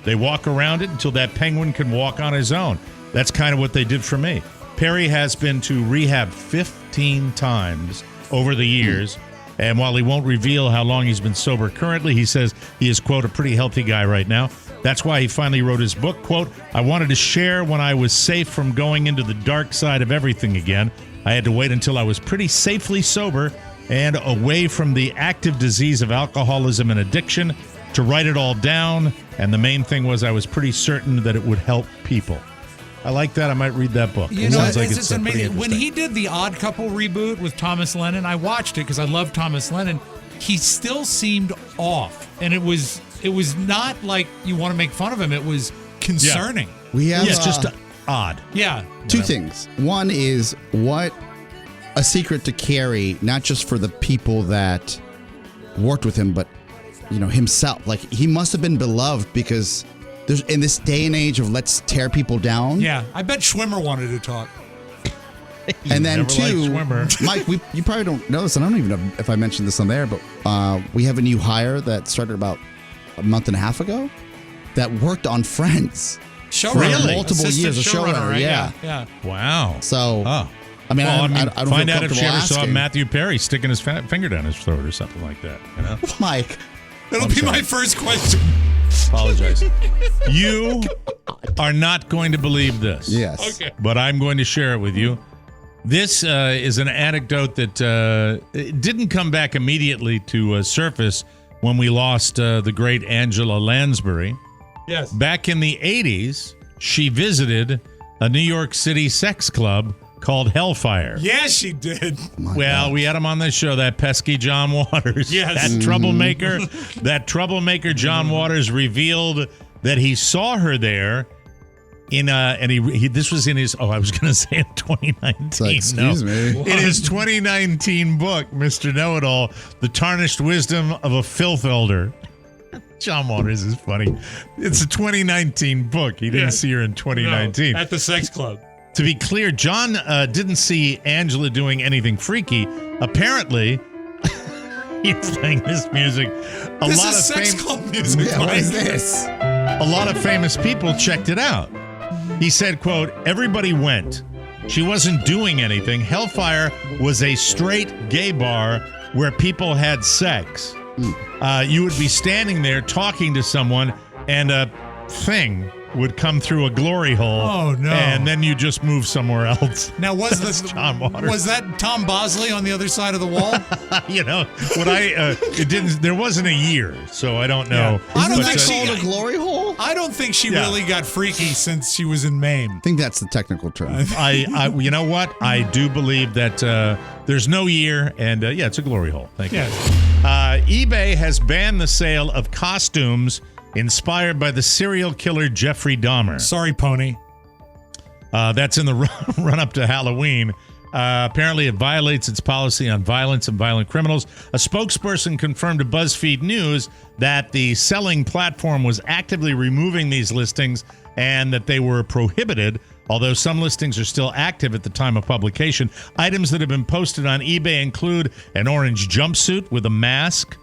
They walk around it until that penguin can walk on his own. That's kind of what they did for me. Perry has been to rehab 15 times over the years. And while he won't reveal how long he's been sober currently, he says he is, quote, a pretty healthy guy right now. That's why he finally wrote his book, quote, I wanted to share when I was safe from going into the dark side of everything again. I had to wait until I was pretty safely sober and away from the active disease of alcoholism and addiction to write it all down. And the main thing was I was pretty certain that it would help people. I like that. I might read that book. You It know, sounds like it's pretty amazing. When interesting. he did the Odd Couple reboot with Thomas Lennon, I watched it because I love Thomas Lennon. He still seemed off, and it was not like you want to make fun of him. It was concerning. We have It's just odd. Yeah. two things. One is what a secret to carry, not just for the people that worked with him, but himself. Like, he must have been beloved because there's in this day and age of let's tear people down. Yeah, I bet Schwimmer wanted to talk. And then Never liked two, Schwimmer. Mike, you probably don't know this, and I don't even know if I mentioned this on there, but we have a new hire that started about a month and a half ago that worked on Friends Showrunner. for Really? multiple Assistant years. A showrunner, showrunner, right? yeah. Yeah. Wow. So, Oh. I mean, Well, I don't find feel out if she comfortable ever saw asking. Matthew Perry sticking his finger down his throat or something like that. You know? Mike. That'll I'm be sorry. my first question. Apologize. You are not going to believe this. Yes. Okay. But I'm going to share it with you. This is an anecdote that didn't come back immediately to surface when we lost the great Angela Lansbury. Yes. Back in the 80s, she visited a New York City sex club called Hellfire. Yes, she did. Well, we had him on this show, that pesky John Waters. Yes. That troublemaker. That troublemaker John Waters revealed that he saw her there and he this was in his, I was going to say in 2019. So, excuse me. In his 2019 book, Mr. Know-It-All, The Tarnished Wisdom of a Filth Elder. John Waters is funny. It's a 2019 book. He didn't Yeah. see her in 2019. No, at the sex club. To be clear, John didn't see Angela doing anything freaky. Apparently, he's playing this music. This is sex club music. Yeah, what Mike. is this? A lot of famous people checked it out. He said, quote, everybody went. She wasn't doing anything. Hellfire was a straight gay bar where people had sex. You would be standing there talking to someone and a thing would come through a glory hole. Oh, no. And then you just move somewhere else. Now, was That's this John Waters. was that Tom Bosley on the other side of the wall? You know, what it didn't, there wasn't a year, so I don't know. Yeah. I don't But, think she Called a glory hole? I don't think she Yeah. really got freaky since she was in Maine. I think that's the technical term. I you know what? I do believe that there's no year, and yeah, it's a glory hole. Thank you. eBay has banned the sale of costumes inspired by the serial killer Jeffrey Dahmer. Sorry, Pony. That's in the run up to Halloween. Apparently, it violates its policy on violence and violent criminals. A spokesperson confirmed to BuzzFeed News that the selling platform was actively removing these listings and that they were prohibited. Although some listings are still active at the time of publication, items that have been posted on eBay include an orange jumpsuit with a mask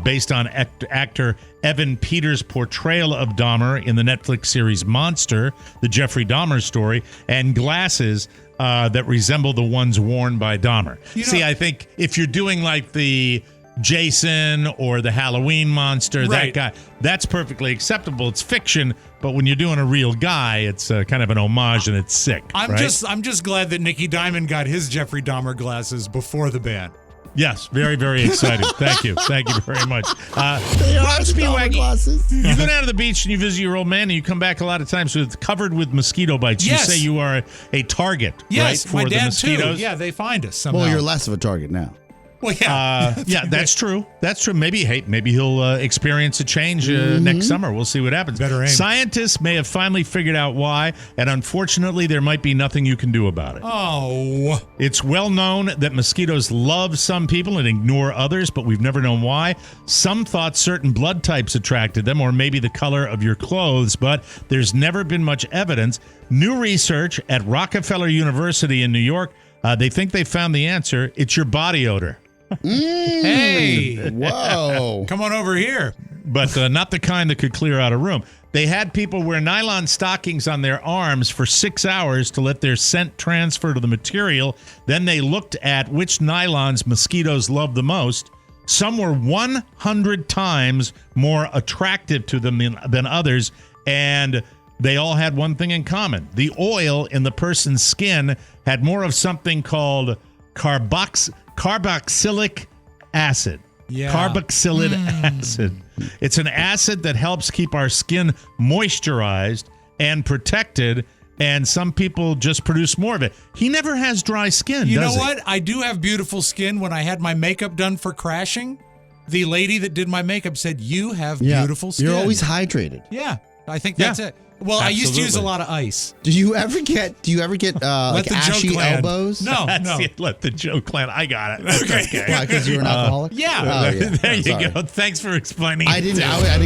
based on actor Evan Peters' portrayal of Dahmer in the Netflix series Monster, the Jeffrey Dahmer story, and glasses that resemble the ones worn by Dahmer. See, I think if you're doing like the Jason or the Halloween monster, Right. that guy, that's perfectly acceptable. It's fiction, but when you're doing a real guy, it's kind of an homage and it's sick. I'm right? just glad that Nicky Diamond got his Jeffrey Dahmer glasses before the ban. Yes, very, very excited. Thank you very much. They are Rob the Dahmer Spiewak, glasses. you go down to the beach and you visit your old man, and you come back a lot of times covered with mosquito bites. Yes. You say you are a target, Yes, right, my for the dad mosquitoes. too. Yeah, they find us somehow. Well, you're less of a target now. Well, yeah. Yeah, that's true. That's true. Maybe he'll experience a change next summer. We'll see what happens. Better aim. Scientists may have finally figured out why, and unfortunately, there might be nothing you can do about it. Oh. It's well known that mosquitoes love some people and ignore others, but we've never known why. Some thought certain blood types attracted them, or maybe the color of your clothes, but there's never been much evidence. New research at Rockefeller University in New York, they think they found the answer. It's your body odor. Hey. Whoa. Come on over here. But not the kind that could clear out a room. They had people wear nylon stockings on their arms for 6 hours to let their scent transfer to the material. Then they looked at which nylons mosquitoes love the most. Some were 100 times more attractive to them than others, and they all had one thing in common. The oil in the person's skin had more of something called carboxylic acid. Yeah. Carboxylic acid. It's an acid that helps keep our skin moisturized and protected, and some people just produce more of it. He never has dry skin, You know does he? what? I do have beautiful skin. When I had my makeup done for Crashing, the lady that did my makeup said, "You have beautiful skin." You're always hydrated. Yeah, I think that's it. Well, I used to use a lot of ice. Do you ever get like the ashy joke land. elbows? No, no. Let the joke land. I got it. That's okay. Why? Because you're an alcoholic? Yeah. Oh, yeah. There I'm you sorry. go. Thanks for explaining. I didn't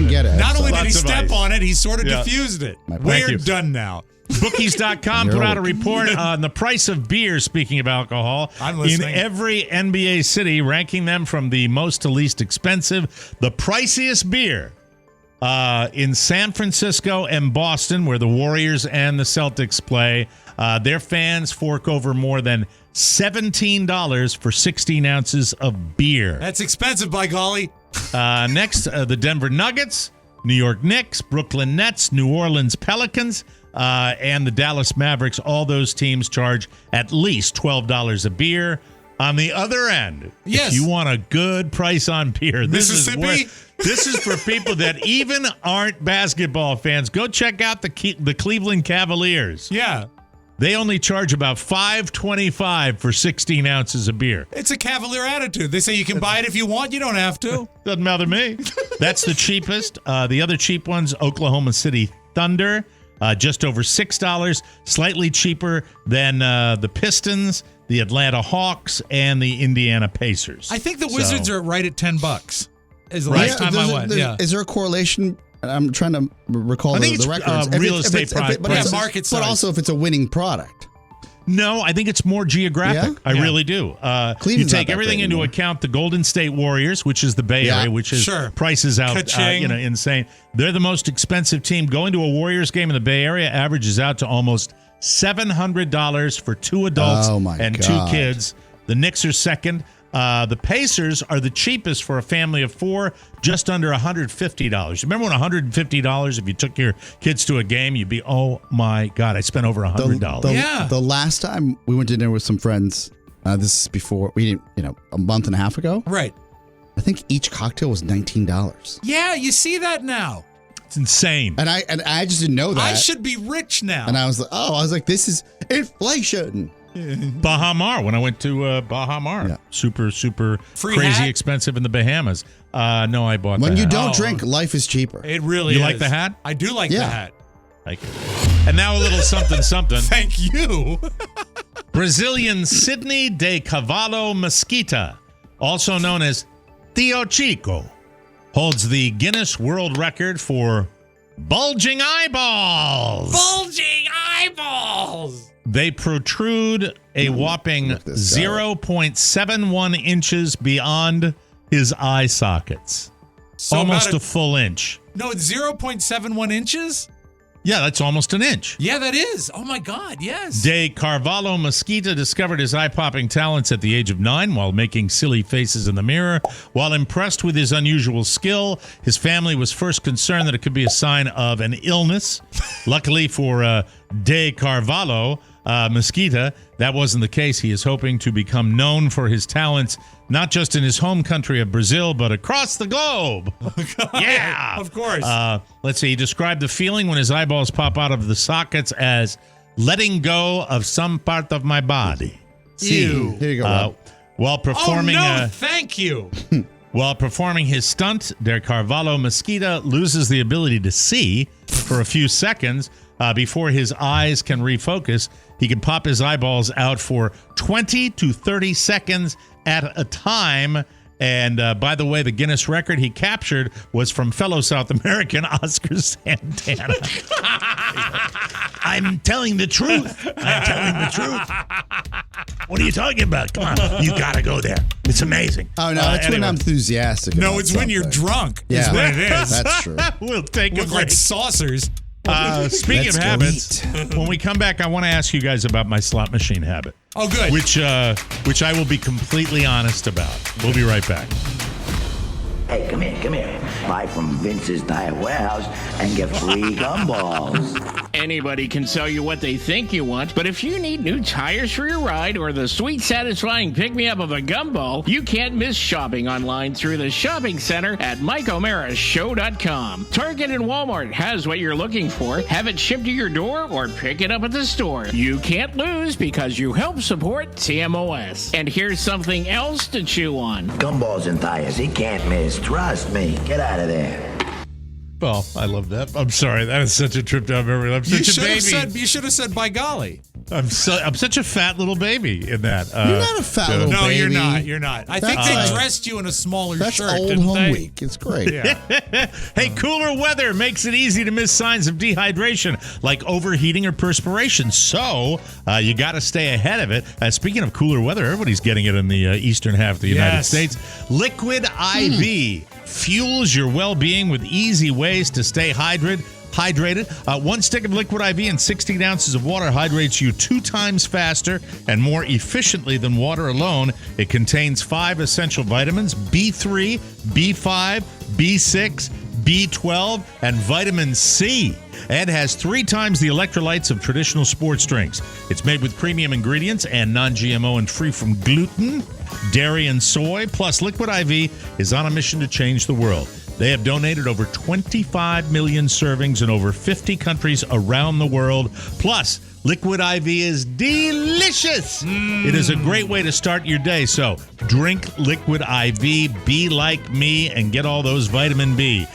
get it. Not only did he Lots of step ice. on it, he sort of Yeah. diffused it. Thank We're you. done now. Bookies.com put out a report on the price of beer, speaking of alcohol, I'm in listening. every NBA city, ranking them from the most to least expensive. The priciest beer in San Francisco and Boston, where the Warriors and the Celtics play, their fans fork over more than $17 for 16 ounces of beer. That's expensive, by golly. Next, the Denver Nuggets, New York Knicks, Brooklyn Nets, New Orleans Pelicans, and the Dallas Mavericks. All those teams charge at least $12 a beer. On the other end, Yes. if you want a good price on beer, this is Mississippi? this is for people that even aren't basketball fans. Go check out the Cleveland Cavaliers. Yeah. They only charge about $5.25 for 16 ounces of beer. It's a cavalier attitude. They say you can buy it if you want. You don't have to. Doesn't matter to me. That's the cheapest. The other cheap ones, Oklahoma City Thunder, just over $6, slightly cheaper than the Pistons, the Atlanta Hawks, and the Indiana Pacers. I think the Wizards are right at $10. Is the Right. last time I went. Yeah. Is there a correlation? I'm trying to recall I think the it's, records. real estate but price. Market but size. also if it's a winning product. No, I think it's more geographic. Yeah? I Yeah. really do. You Cleveland's not take that everything great into anymore. account. The Golden State Warriors, which is the Bay Yeah. Area, which is Sure. prices out, Ka-ching. insane. They're the most expensive team. Going to a Warriors game in the Bay Area averages out to almost $700 for 2 adults Oh, my and God. 2 kids. The Knicks are second. The Pacers are the cheapest for a family of 4, just under $150. Remember when $150, if you took your kids to a game, you'd be, oh my God, I spent over $100. Yeah. The last time we went to dinner with some friends, this is before we didn't, a month and a half ago. Right. I think each cocktail was $19. Yeah, you see that now. It's insane. And I just didn't know that. I should be rich now. And I was like, this is inflation. Baha Mar, when I went to Baha Mar. Yeah. Super Free crazy hat? expensive in the Bahamas. No, I bought When the you hat. don't Oh. drink, life is cheaper. It really You is. like the hat? I do like Yeah. the hat. Thank you. And now a little something. Thank you. Brazilian Sidney de Cavallo Mesquita, also known as Tio Chico, holds the Guinness World Record for bulging eyeballs. Bulging eyeballs. They protrude a whopping look this guy up. 0.71 inches beyond his eye sockets. So Almost about a full inch. No, it's 0.71 inches? Yeah, that's almost an inch. Yeah, that is. Oh, my God, yes. De Carvalho Mesquita discovered his eye-popping talents at the age of 9 while making silly faces in the mirror. While impressed with his unusual skill, his family was first concerned that it could be a sign of an illness. Luckily for De Carvalho Mesquita, that wasn't the case. He is hoping to become known for his talents, not just in his home country of Brazil, but across the globe. Yeah. Of course. Let's see. He described the feeling when his eyeballs pop out of the sockets as letting go of some part of my body. Ew. Here you go, Rob. While performing thank you. While performing his stunt, Der Carvalho Mesquita loses the ability to see for a few seconds before his eyes can refocus. He can pop his eyeballs out for 20 to 30 seconds at a time. And by the way, the Guinness record he captured was from fellow South American Oscar Santana. I'm telling the truth. What are you talking about? Come on. You got to go there. It's amazing. Oh, no, it's when I'm enthusiastic. No, it's when you're drunk. Yeah, is what it is. That's true. We'll take a Look break. like saucers. Speaking of habits, when we come back, I want to ask you guys about my slot machine habit. Oh, good. Which I will be completely honest about. We'll be right back. Hey, come here. Buy from Vince's Tire Warehouse and get free gumballs. Anybody can sell you what they think you want, but if you need new tires for your ride or the sweet, satisfying pick-me-up of a gumball, you can't miss shopping online through the shopping center at MikeO'MaraShow.com. Target and Walmart has what you're looking for. Have it shipped to your door or pick it up at the store. You can't lose because you help support TMOS. And here's something else to chew on. Gumballs and tires, he can't miss. Trust me. Get out of there. Well, I love that. I'm sorry. That is such a trip down memory lane. I'm such a baby. You should have said, by golly. I'm such a fat little baby in that. You're not a fat little baby. No, you're not. You're not. I think they dressed you in a smaller shirt. That's old home week. It's great. Yeah. Hey, cooler weather makes it easy to miss signs of dehydration, like overheating or perspiration. So you got to stay ahead of it. Speaking of cooler weather, everybody's getting it in the eastern half of the United States. Liquid IV fuels your well-being with easy ways to stay hydrated. One stick of Liquid IV and 16 ounces of water hydrates you 2 times faster and more efficiently than water alone. It contains 5 essential vitamins, B3, B5, B6, B12, and vitamin C. And has 3 times the electrolytes of traditional sports drinks. It's made with premium ingredients and non-GMO and free from gluten, dairy, and soy. Plus, Liquid IV is on a mission to change the world. They have donated over 25 million servings in over 50 countries around the world. Plus, Liquid IV is delicious. It is a great way to start your day. So drink Liquid IV, be like me, and get all those vitamin B.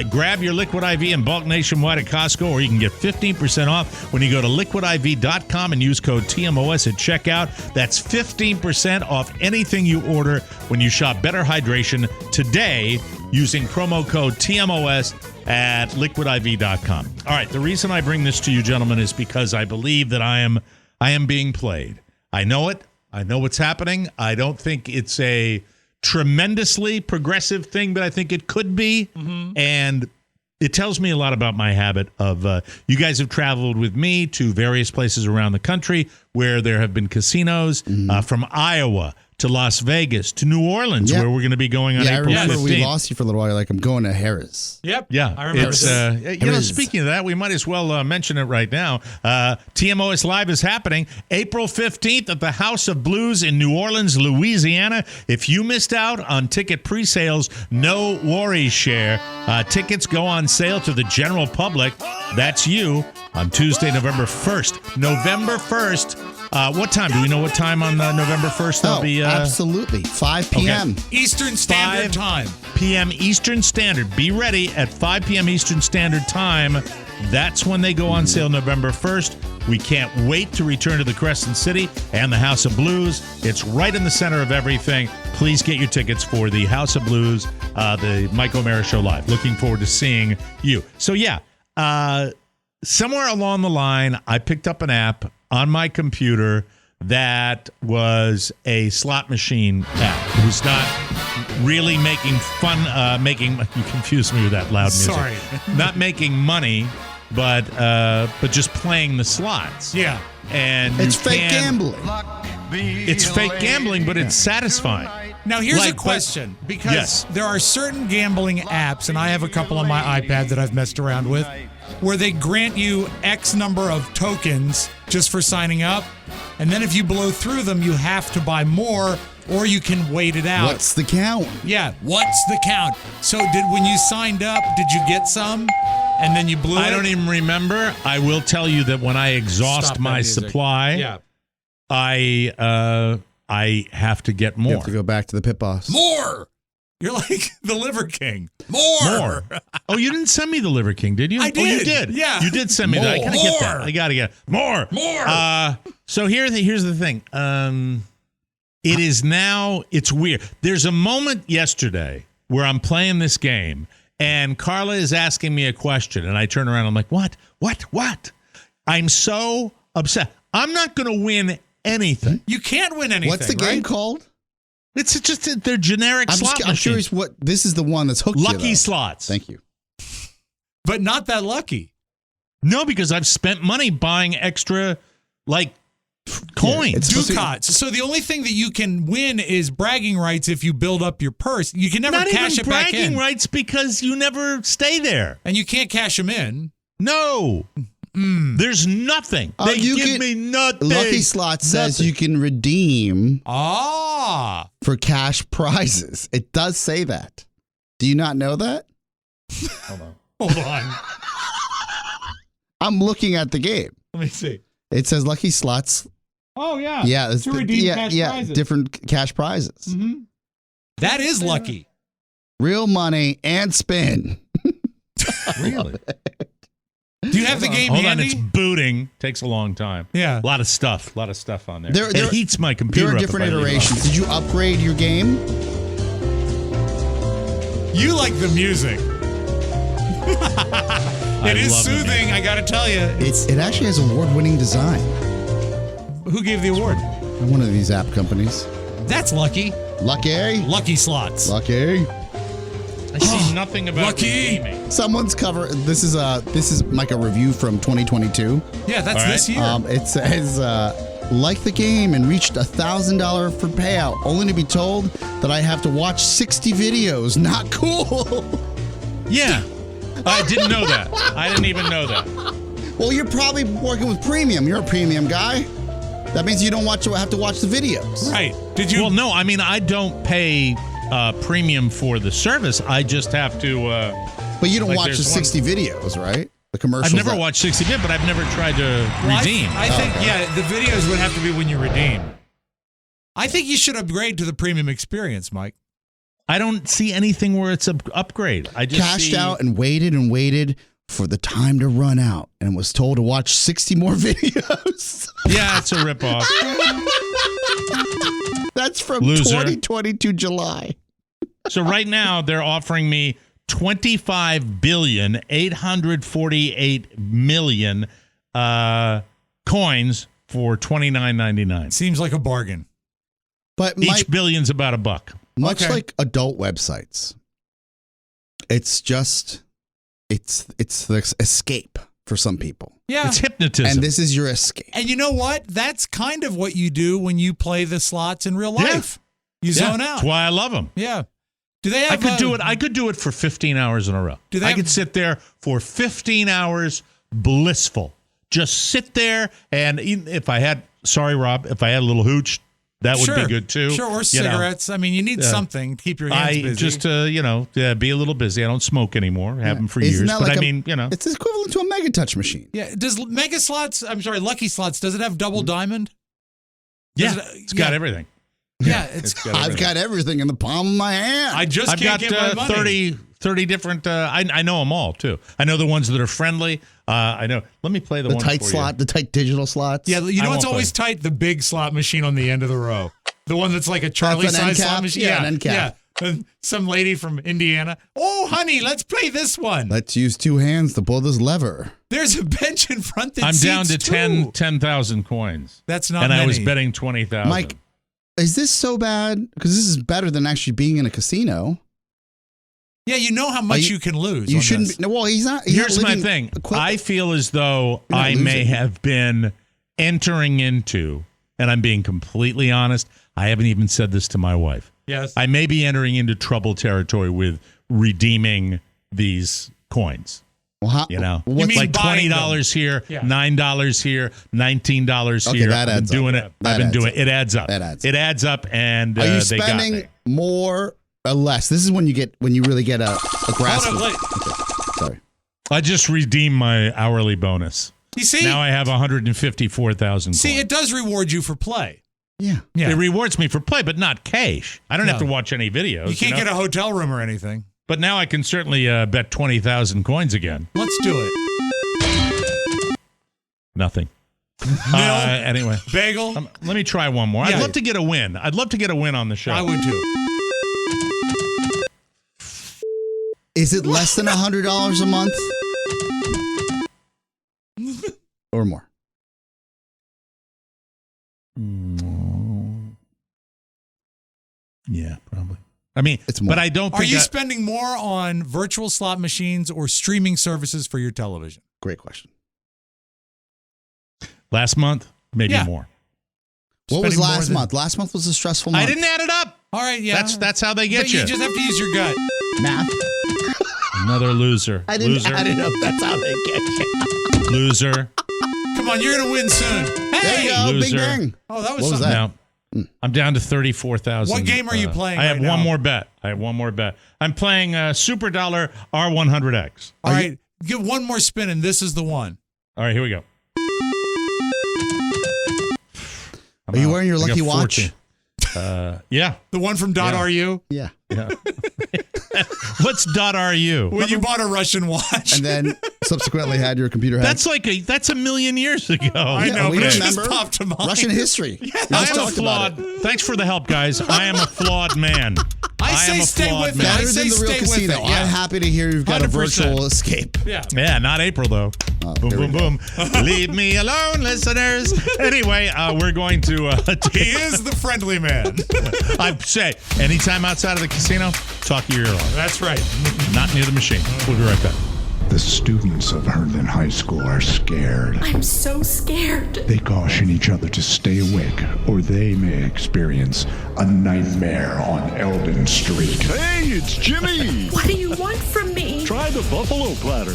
Grab your Liquid IV in bulk nationwide at Costco, or you can get 15% off when you go to liquidiv.com and use code TMOS at checkout. That's 15% off anything you order when you shop Better Hydration today using promo code TMOS at liquidiv.com. All right, the reason I bring this to you, gentlemen, is because I believe that I am being played. I know it. I know what's happening. I don't think it's a tremendously progressive thing, but I think it could be. Mm-hmm. And it tells me a lot about my habit of, you guys have traveled with me to various places around the country where there have been casinos, from Iowa to Las Vegas to New Orleans, where we're going to be going on April 15th. I remember we lost you for a little while. You're like, I'm going to Harris. Yep. Yeah. I remember this. Speaking of that, we might as well mention it right now. TMOS Live is happening April 15th at the House of Blues in New Orleans, Louisiana. If you missed out on ticket pre-sales, no worries, Share. Tickets go on sale to the general public. That's you on Tuesday, November 1st. November 1st. What time? Do we know what time on November 1st they'll be? Absolutely. 5 p.m. Okay. Eastern Standard Time. 5 p.m. Eastern Standard. Be ready at 5 p.m. Eastern Standard Time. That's when they go on sale November 1st. We can't wait to return to the Crescent City and the House of Blues. It's right in the center of everything. Please get your tickets for the House of Blues, the Mike O'Mara Show Live. Looking forward to seeing you. So, somewhere along the line, I picked up an app on my computer that was a slot machine app. It was not really making fun, you confused me with that loud music. Sorry. Not making money, but just playing the slots. Yeah. And it's fake gambling. It's fake gambling, but it's satisfying. Now, here's a question, because there are certain gambling apps, and I have a couple on my iPad that I've messed around with, where they grant you X number of tokens just for signing up, and then if you blow through them, you have to buy more, or you can wait it out. What's the count? Yeah, what's the count? So when you signed up, did you get some, and then you blew it? I don't even remember. I will tell you that when I exhaust my supply, I I have to get more. You have to go back to the pit boss. More. You're like the Liver King. More. Oh, you didn't send me the Liver King, did you? I did. Oh, you did. Yeah. You did send me that. I gotta get that. I gotta get more. So here's the thing. It is now. It's weird. There's a moment yesterday where I'm playing this game, and Carla is asking me a question, and I turn around. I'm like, what? I'm so upset. I'm not going to win anything. You can't win anything. What's the game called? It's just they're generic slot I'm machines. curious what this is the one that's hooked Lucky you, slots. Thank you. But not that lucky. No, because I've spent money buying extra coins. Ducats. So the only thing that you can win is bragging rights if you build up your purse. You can never Not cash even it back in. bragging rights because you never stay there. And you can't cash them in. No. There's nothing. They give me nothing. Lucky Slots says you can redeem for cash prizes. It does say that. Do you not know that? Hold on. I'm looking at the game. Let me see. It says Lucky Slots. Oh, yeah. Yeah. To redeem cash prizes. Different cash prizes. Mm-hmm. That is lucky. Real money and spin. Really? Do you have the game Hold handy? on, it's booting. Takes a long time. Yeah. A lot of stuff on there. There it heats my computer There are up different if I leave it on. iterations. Did you upgrade your game? You like the music. It is love the soothing, I got to tell you. It actually has award-winning design. Who gave the award? One of these app companies. That's lucky. Lucky Slots. Lucky. I see nothing about Lucky. redeeming. Someone's cover. This is like a review from 2022. Yeah, that's this year. It says like the game and reached $1,000 for payout, only to be told that I have to watch 60 videos. Not cool. Yeah. I didn't know that. I didn't even know that. Well, you're probably working with premium. You're a premium guy. That means you don't have to watch the videos. Right. Did you? Well, no. I mean, I don't pay premium for the service. I just have to. But you don't watch the 60 videos, right? The commercials. I've never watched 60 bit, but I've never tried to redeem. I think, the videos would have to be when you redeem. I think you should upgrade to the premium experience, Mike. I don't see anything where it's an upgrade. I just cashed out and waited for the time to run out and was told to watch 60 more videos. Yeah, it's a ripoff. That's from Loser. 2022 July. So right now they're offering me 25,848,000,000 coins for $29.99. Seems like a bargain. But each billion's about $1. Much like adult websites, it's the escape for some people. Yeah. It's hypnotism. And this is your escape. And you know what? That's kind of what you do when you play the slots in real life. You zone out. That's why I love them. Yeah. Do they have? I could do it for 15 hours in a row. I could sit there for 15 hours, blissful. Just sit there, and if I had a little hooch, that would be good too. Sure, or cigarettes. I mean, you need something to keep your hands busy. Just to be a little busy. I don't smoke anymore. Have them for years, but it's equivalent to a Mega Touch machine. Yeah. Does Lucky Slots? Does it have double diamond? It's got everything. Yeah, I've got everything in the palm of my hand. I just I've can't got get my money. 30 different. I know them all too. I know the ones that are friendly. I know. Let me play the one tight for slot, you. the tight digital slots. Yeah, you know what's always tight? The big slot machine on the end of the row. The one that's like a Charlie-sized slot machine. Yeah, an end cap. Yeah. And some lady from Indiana. Oh, honey, let's play this one. Let's use two hands to pull this lever. There's a bench in front that I'm down to seats 10,000 coins. That's not and many. I was betting 20,000. Mike, is this so bad? Because this is better than actually being in a casino. Yeah, you know how much you can lose. You shouldn't. Well, he's not. Here's my thing. I feel as though I may have been entering into, and I'm being completely honest, I haven't even said this to my wife. Yes. I may be entering into trouble territory with redeeming these coins. Well, what's like $20 here, $9 here, $19 here. That adds doing up. it. I've been doing it. It adds up. It adds up, and are you they got spending me. more or less? This is when you really get a grasp. Hold on, Sorry. I just redeemed my hourly bonus. You see? Now I have 154,000 coins. See, it does reward you for play. Yeah. It rewards me for play, but not cash. I don't have to watch any videos. You can't get a hotel room or anything. But now I can certainly bet 20,000 coins again. Let's do it. Nothing. Anyway. Bagel? Let me try one more. I'd love to get a win. I'd love to get a win on the show. I would too. Is it less than $100 a month? Or more? Yeah, probably. I mean, it's more. But I don't think Are you spending more on virtual slot machines or streaming services for your television? Great question. Last month, maybe more. What was last month? Last month was a stressful month. I didn't add it up. All right, yeah. That's how they get but you. You just have to use your gut. Math. Another loser. I didn't add it up. That's how they get you. Loser. Come on, you're going to win soon. Hey! There you go. Loser. Bing bang. Oh, that was What was something. that? Now, I'm down to 34,000. What game are you playing I have right one now? more bet. I'm playing Super Dollar R100X. All right, give one more spin, and this is the one. All right, here we go. Are you wearing your lucky watch? Yeah. The one from .ru? Yeah. What's .ru? When you bought a Russian watch. And then subsequently had your computer hacked. That's a million years ago. I know, we but it remember. just popped to mind. Russian history. I am a flawed. Thanks for the help, guys. I am a flawed man. I say am a stay flawed with it. man. I Better say than the real stay with casino. it. Yeah. I'm happy to hear you've got 100%. a virtual escape. Yeah. Yeah, not April though. Boom, here we boom, boom. Leave me alone, listeners. Anyway, we're going to. He is the friendly man. I say, anytime outside of the casino, talk your ear off. That's right. Not near the machine. We'll be right back. The students of Herndon High School are scared. I'm so scared. They caution each other to stay awake, or they may experience a nightmare on Eldon Street. Hey, it's Jimmy. What do you want from me? Try the buffalo platter.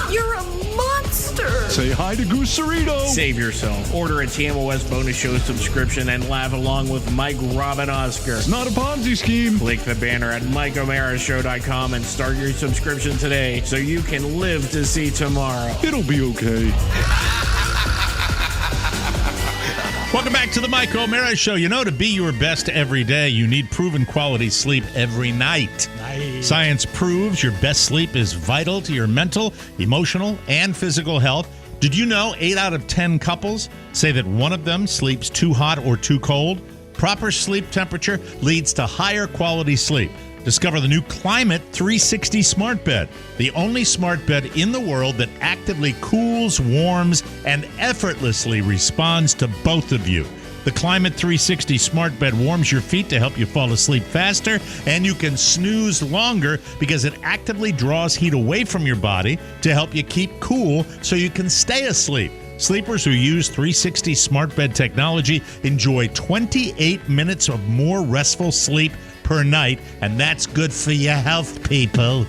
You're a monster. Say hi to Goose Cerrito. Save yourself. Order a TMOS bonus show subscription and laugh along with Mike, Rob, and Oscar. It's not a Ponzi scheme. Click the banner at MikeO'MaraShow.com and start your subscription today so you can live to see tomorrow. It'll be okay. Welcome back to the Mike O'Mara Show. You know, to be your best every day, you need proven quality sleep every night. Nice. Science proves your best sleep is vital to your mental, emotional, and physical health. Did you know 8 out of 10 couples say that one of them sleeps too hot or too cold? Proper sleep temperature leads to higher quality sleep. Discover the new Climate 360 Smart Bed, the only smart bed in the world that actively cools, warms, and effortlessly responds to both of you. The Climate 360 Smart Bed warms your feet to help you fall asleep faster, and you can snooze longer because it actively draws heat away from your body to help you keep cool so you can stay asleep. Sleepers who use 360 Smart Bed technology enjoy 28 minutes of more restful sleep per night, and that's good for your health, people.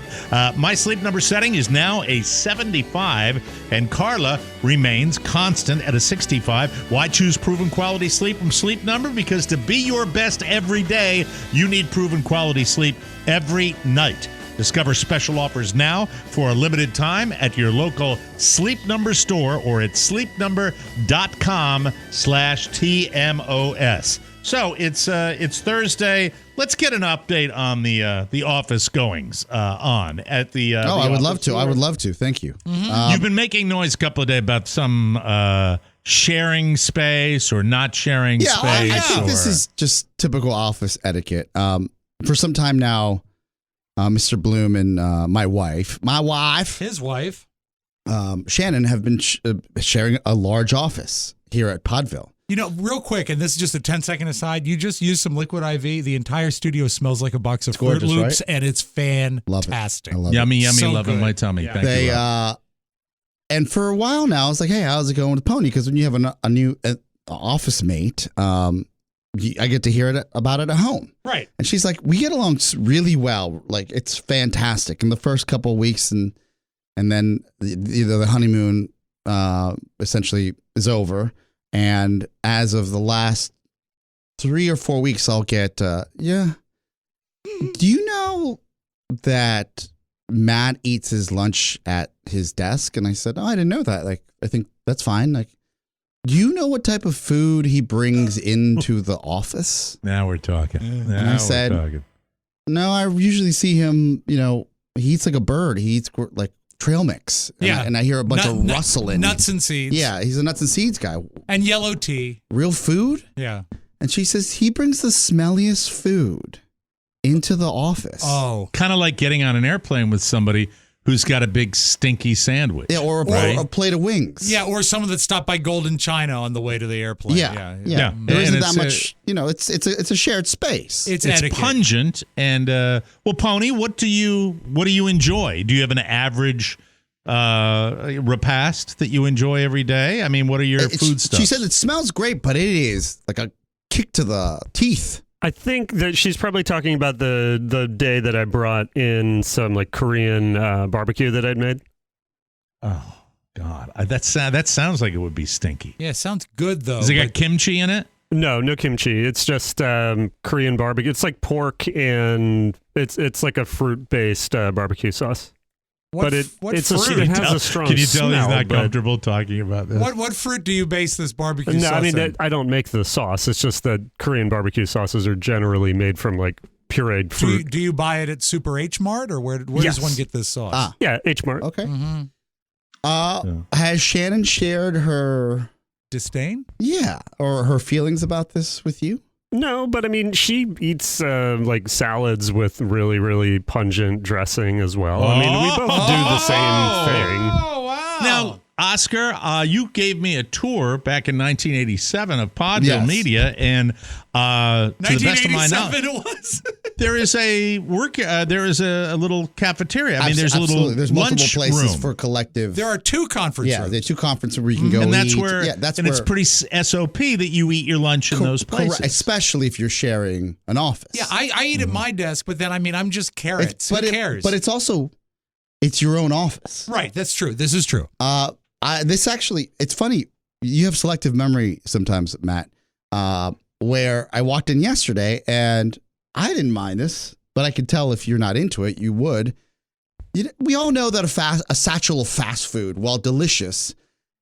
My sleep number setting is now a 75, and Carla remains constant at a 65. Why choose proven quality sleep from Sleep Number? Because to be your best every day, you need proven quality sleep every night. Discover special offers now for a limited time at your local Sleep Number store or at sleepnumber.com/TMOS. So it's Thursday. Let's get an update on the office goings on at the. I would love to. I would love to. Thank you. You've been making noise a couple of days about some sharing space or not sharing space. I think this is just typical office etiquette. For some time now, Mr. Bloom and my wife, his wife, Shannon, have been sharing a large office here at Podville. You know, real quick, and this is just a 10-second aside, you just use some liquid IV. The entire studio smells like a box of Fruit Loops, right? And it's fantastic. Love it. Yummy, So love it in good. my tummy. Yeah. Thank you. And for a while now, I was like, hey, how's it going with Pony? Because when you have a new office mate, I get to hear about it at home. Right. And she's like, we get along really well. Like, it's fantastic. In the first couple of weeks, and then the honeymoon essentially is over. And as of the last 3 or 4 weeks, I'll get, do you know that Matt eats his lunch at his desk? And I said, oh, I didn't know that. Like, I think that's fine. Like, Do you know what type of food he brings into the office? Now we're talking. And I said, no, I usually see him, he eats like a bird. He eats like trail mix. And I hear a bunch of rustling. Nuts and seeds. Yeah, he's a nuts and seeds guy. And yellow tea. Real food? Yeah. And she says he brings the smelliest food into the office. Oh. Kind of like getting on an airplane with somebody who's got a big stinky sandwich. Yeah, or a plate of wings. Yeah, or someone that stopped by Golden China on the way to the airplane. Yeah. There isn't that much, it's a shared space. It's pungent. And, Pony, what do you enjoy? Do you have an average repast that you enjoy every day? I mean, what are your food stuff? She said it smells great, but it is like a kick to the teeth. I think that she's probably talking about the day that I brought in some like Korean barbecue that I'd made. Oh God, that sounds like it would be stinky. Yeah, it sounds good though. Does it got kimchi in it? No kimchi. It's just Korean barbecue. It's like pork and it's like a fruit based barbecue sauce. It has a strong. Can you tell smell, he's not comfortable talking about this? What fruit do you base this barbecue sauce No, I mean, on? I don't make the sauce. It's just that Korean barbecue sauces are generally made from like pureed fruit. Do you buy it at Super H Mart or where does one get this sauce? Yeah, H Mart. Okay. Mm-hmm. Has Shannon shared her disdain? Yeah, or her feelings about this with you? No, but I mean, she eats like salads with really, really pungent dressing as well. I mean, we both do the same thing. Oh, wow. Now, Oscar, you gave me a tour back in 1987 of Podville Media, and to the best of my knowledge, it was. there is a little cafeteria. I mean, there's a little there's multiple lunch places room. for collective. There are two conference rooms. there are two conference where you can go and that's eat. where that's and where it's pretty SOP that you eat your lunch in those places. Correct, especially if you're sharing an office. Yeah, I eat at my desk, but then I'm just carrots. Who cares? But it's also your own office. Right, that's true. This is true. It's funny. You have selective memory sometimes, Matt, where I walked in yesterday and I didn't mind this, but I could tell if you're not into it, you would. We all know that a satchel of fast food, while delicious,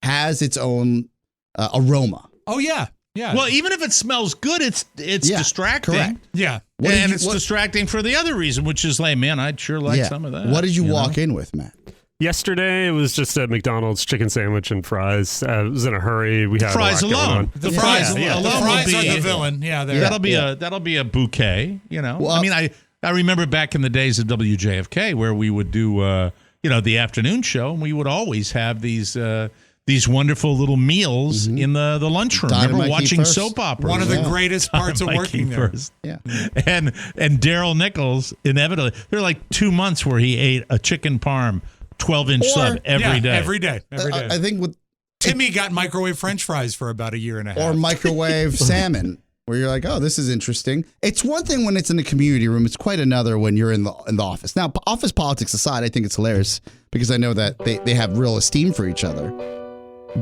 has its own aroma. Oh, yeah. Yeah. Well, even if it smells good, it's distracting. Correct. Yeah. And it's distracting for the other reason, which is like, man, I'd sure like some of that. What did you walk in with, Matt? Yesterday, it was just a McDonald's chicken sandwich and fries. It was in a hurry. We had fries a lot going alone. on. The fries alone are the villain. Yeah, that'll be a bouquet. Well, I mean, I remember back in the days of WJFK where we would do the afternoon show, and we would always have these wonderful little meals in the lunchroom. Remember watching soap operas? One of the greatest parts of working there. Yeah. And Daryl Nichols, inevitably, there were like 2 months where he ate a chicken parm 12-inch sub every day. Every day. I think with Timmy got microwave French fries for about a year and a half. Or microwave salmon, where you're like, oh, this is interesting. It's one thing when it's in the community room. It's quite another when you're in the office. Now, office politics aside, I think it's hilarious because I know that they have real esteem for each other.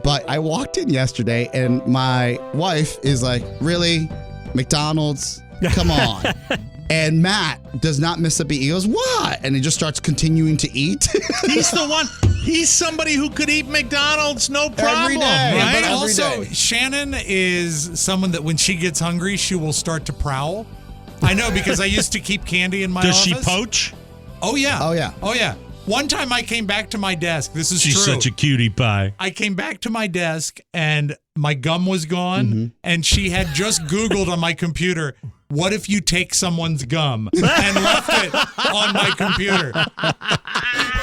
But I walked in yesterday and my wife is like, really? McDonald's? Come on. And Matt does not miss a beat. He goes, what? And he just starts continuing to eat. He's the one. He's somebody who could eat McDonald's, no problem. Every day. Right? But also, Shannon is someone that when she gets hungry, she will start to prowl. I know because I used to keep candy in my office. Does she poach? Oh, yeah. Oh, yeah. Oh, yeah. One time I came back to my desk. This is She's true. such a cutie pie. I came back to my desk and my gum was gone, and she had just Googled on my computer, what if you take someone's gum, and left it on my computer.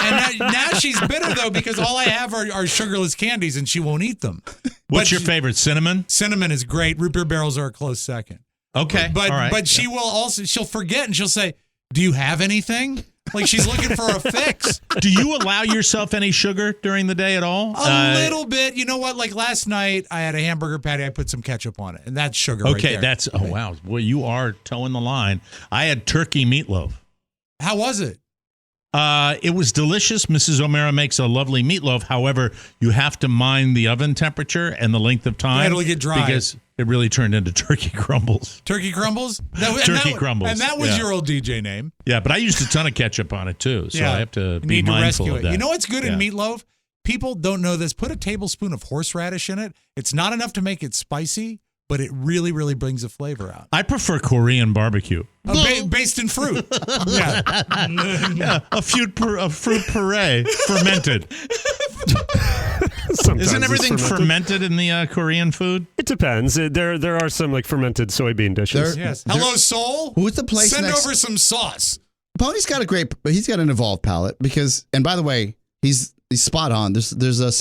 And now she's bitter, though, because all I have are sugarless candies, and she won't eat them. What's your favorite? Cinnamon? Cinnamon is great. Root beer barrels are a close second. Okay. But all right. but she will also, she'll forget, and she'll say, do you have anything? Like she's looking for a fix. Do you allow yourself any sugar during the day at all? A little bit. You know what? Like last night, I had a hamburger patty. I put some ketchup on it, and that's sugar right there. That's, oh, wow. Well, you are towing the line. I had turkey meatloaf. How was it? It was delicious. Mrs. O'Mara makes a lovely meatloaf. However, you have to mind the oven temperature and the length of time. Yeah, it'll get dry. Because it really turned into turkey crumbles. Turkey crumbles? Turkey crumbles. And that was your old DJ name. Yeah, but I used a ton of ketchup on it, too. So I have to be mindful of that. You know what's good in meatloaf? people don't know this. Put a tablespoon of horseradish in it. It's not enough to make it spicy, but it really, really brings the flavor out. I prefer Korean barbecue. Based in fruit. Yeah. Yeah, a fruit puree, fermented. Sometimes Isn't it's everything fermented in the Korean food? It depends. There are some like fermented soybean dishes. Yes. Hello, Soul. Who's the place Send next? over some sauce. Pony's got an evolved palate because, and by the way, he's spot on. There's a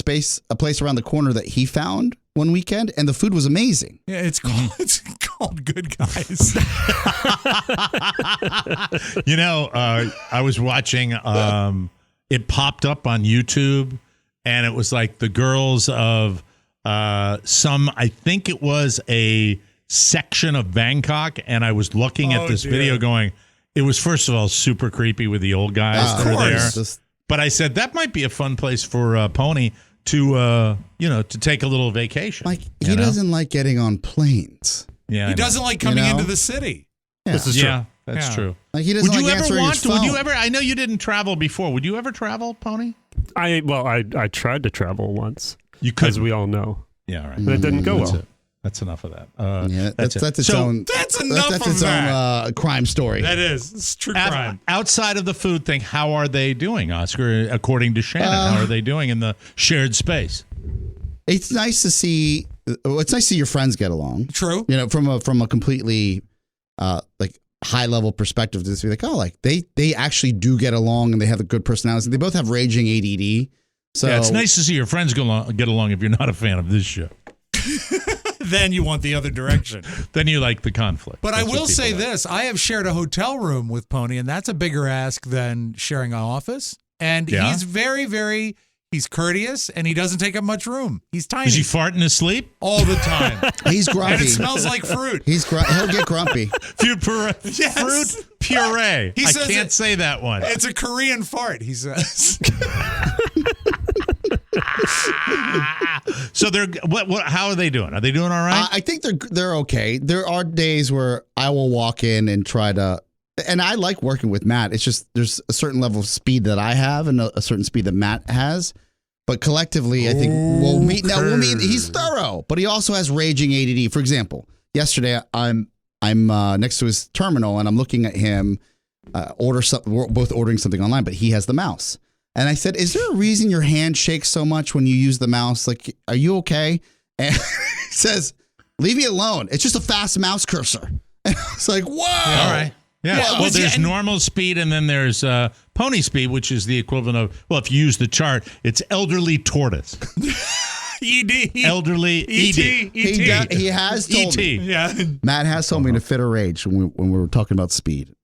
place around the corner that he found one weekend, and the food was amazing. Yeah, it's called Good Guys. I was watching. It popped up on YouTube, and it was like the girls of I think it was a section of Bangkok, and I was looking at this video going, it was first of all super creepy with the old guys that were there. But I said that might be a fun place for Pony to take a little vacation. Like he doesn't like getting on planes. Yeah, he doesn't like coming into the city. Yeah. This is true. Yeah, that's true. Like he doesn't like answering his phone. Would you ever? I know you didn't travel before. Would you ever travel, Pony? I tried to travel once. You could, as we all know. Yeah, right. But it didn't go well. That's enough of that. That's its own. That's enough that's of its that. own crime story. That is. It's true crime. Outside of the food thing, how are they doing, Oscar? According to Shannon, how are they doing in the shared space? It's nice to see. It's nice to see your friends get along. True. From a completely like high level perspective, to be like, oh, like they actually do get along and they have a good personality. They both have raging ADD. So yeah, it's nice to see your friends get along if you're not a fan of this show. Then you want the other direction. Then you like the conflict. But I will say this. I have shared a hotel room with Pony, and that's a bigger ask than sharing an office. And he's very, very, he's courteous, and he doesn't take up much room. He's tiny. Is he farting his sleep? All the time. He's grumpy. And it smells like fruit. He'll get grumpy. Fruit puree. He says I can't say that one. It's a Korean fart, he says. So they're what? How are they doing? Are they doing all right? I think they're okay. There are days where I will walk in and try to, and I like working with Matt. It's just there's a certain level of speed that I have and a certain speed that Matt has. But collectively, I think we'll meet. Now we'll meet. He's thorough, but he also has raging ADD. For example, yesterday I'm next to his terminal and I'm looking at him order something. We're both ordering something online, but he has the mouse. And I said, is there a reason your hand shakes so much when you use the mouse? Like, are you okay? And he says, leave me alone. It's just a fast mouse cursor. And I was like, whoa. All right. Yeah. Yeah, well, there's normal speed and then there's pony speed, which is the equivalent of, well, if you use the chart, it's elderly tortoise. ED. Elderly ED. He has told me. Yeah. Matt has told me to fit a rage when we were talking about speed.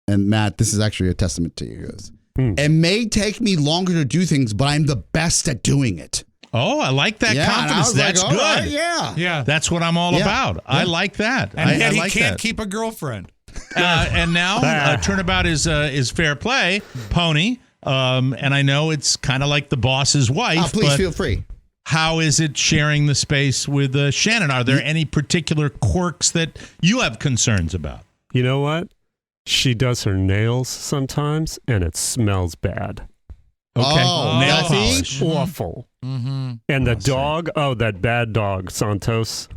And Matt, this is actually a testament to you. He goes, it may take me longer to do things, but I'm the best at doing it. Oh, I like that confidence. That's like, good. Right, yeah. That's what I'm all about. Yeah. I like that. And yet he like can't that. keep a girlfriend. And now turnabout is fair play, Pony. And I know it's kind of like the boss's wife. Please feel free. How is it sharing the space with Shannon? Are there any particular quirks that you have concerns about? You know what? She does her nails sometimes, and it smells bad. Okay. Nail polish. Awful. Mm-hmm. And the dog, that bad dog, Santos.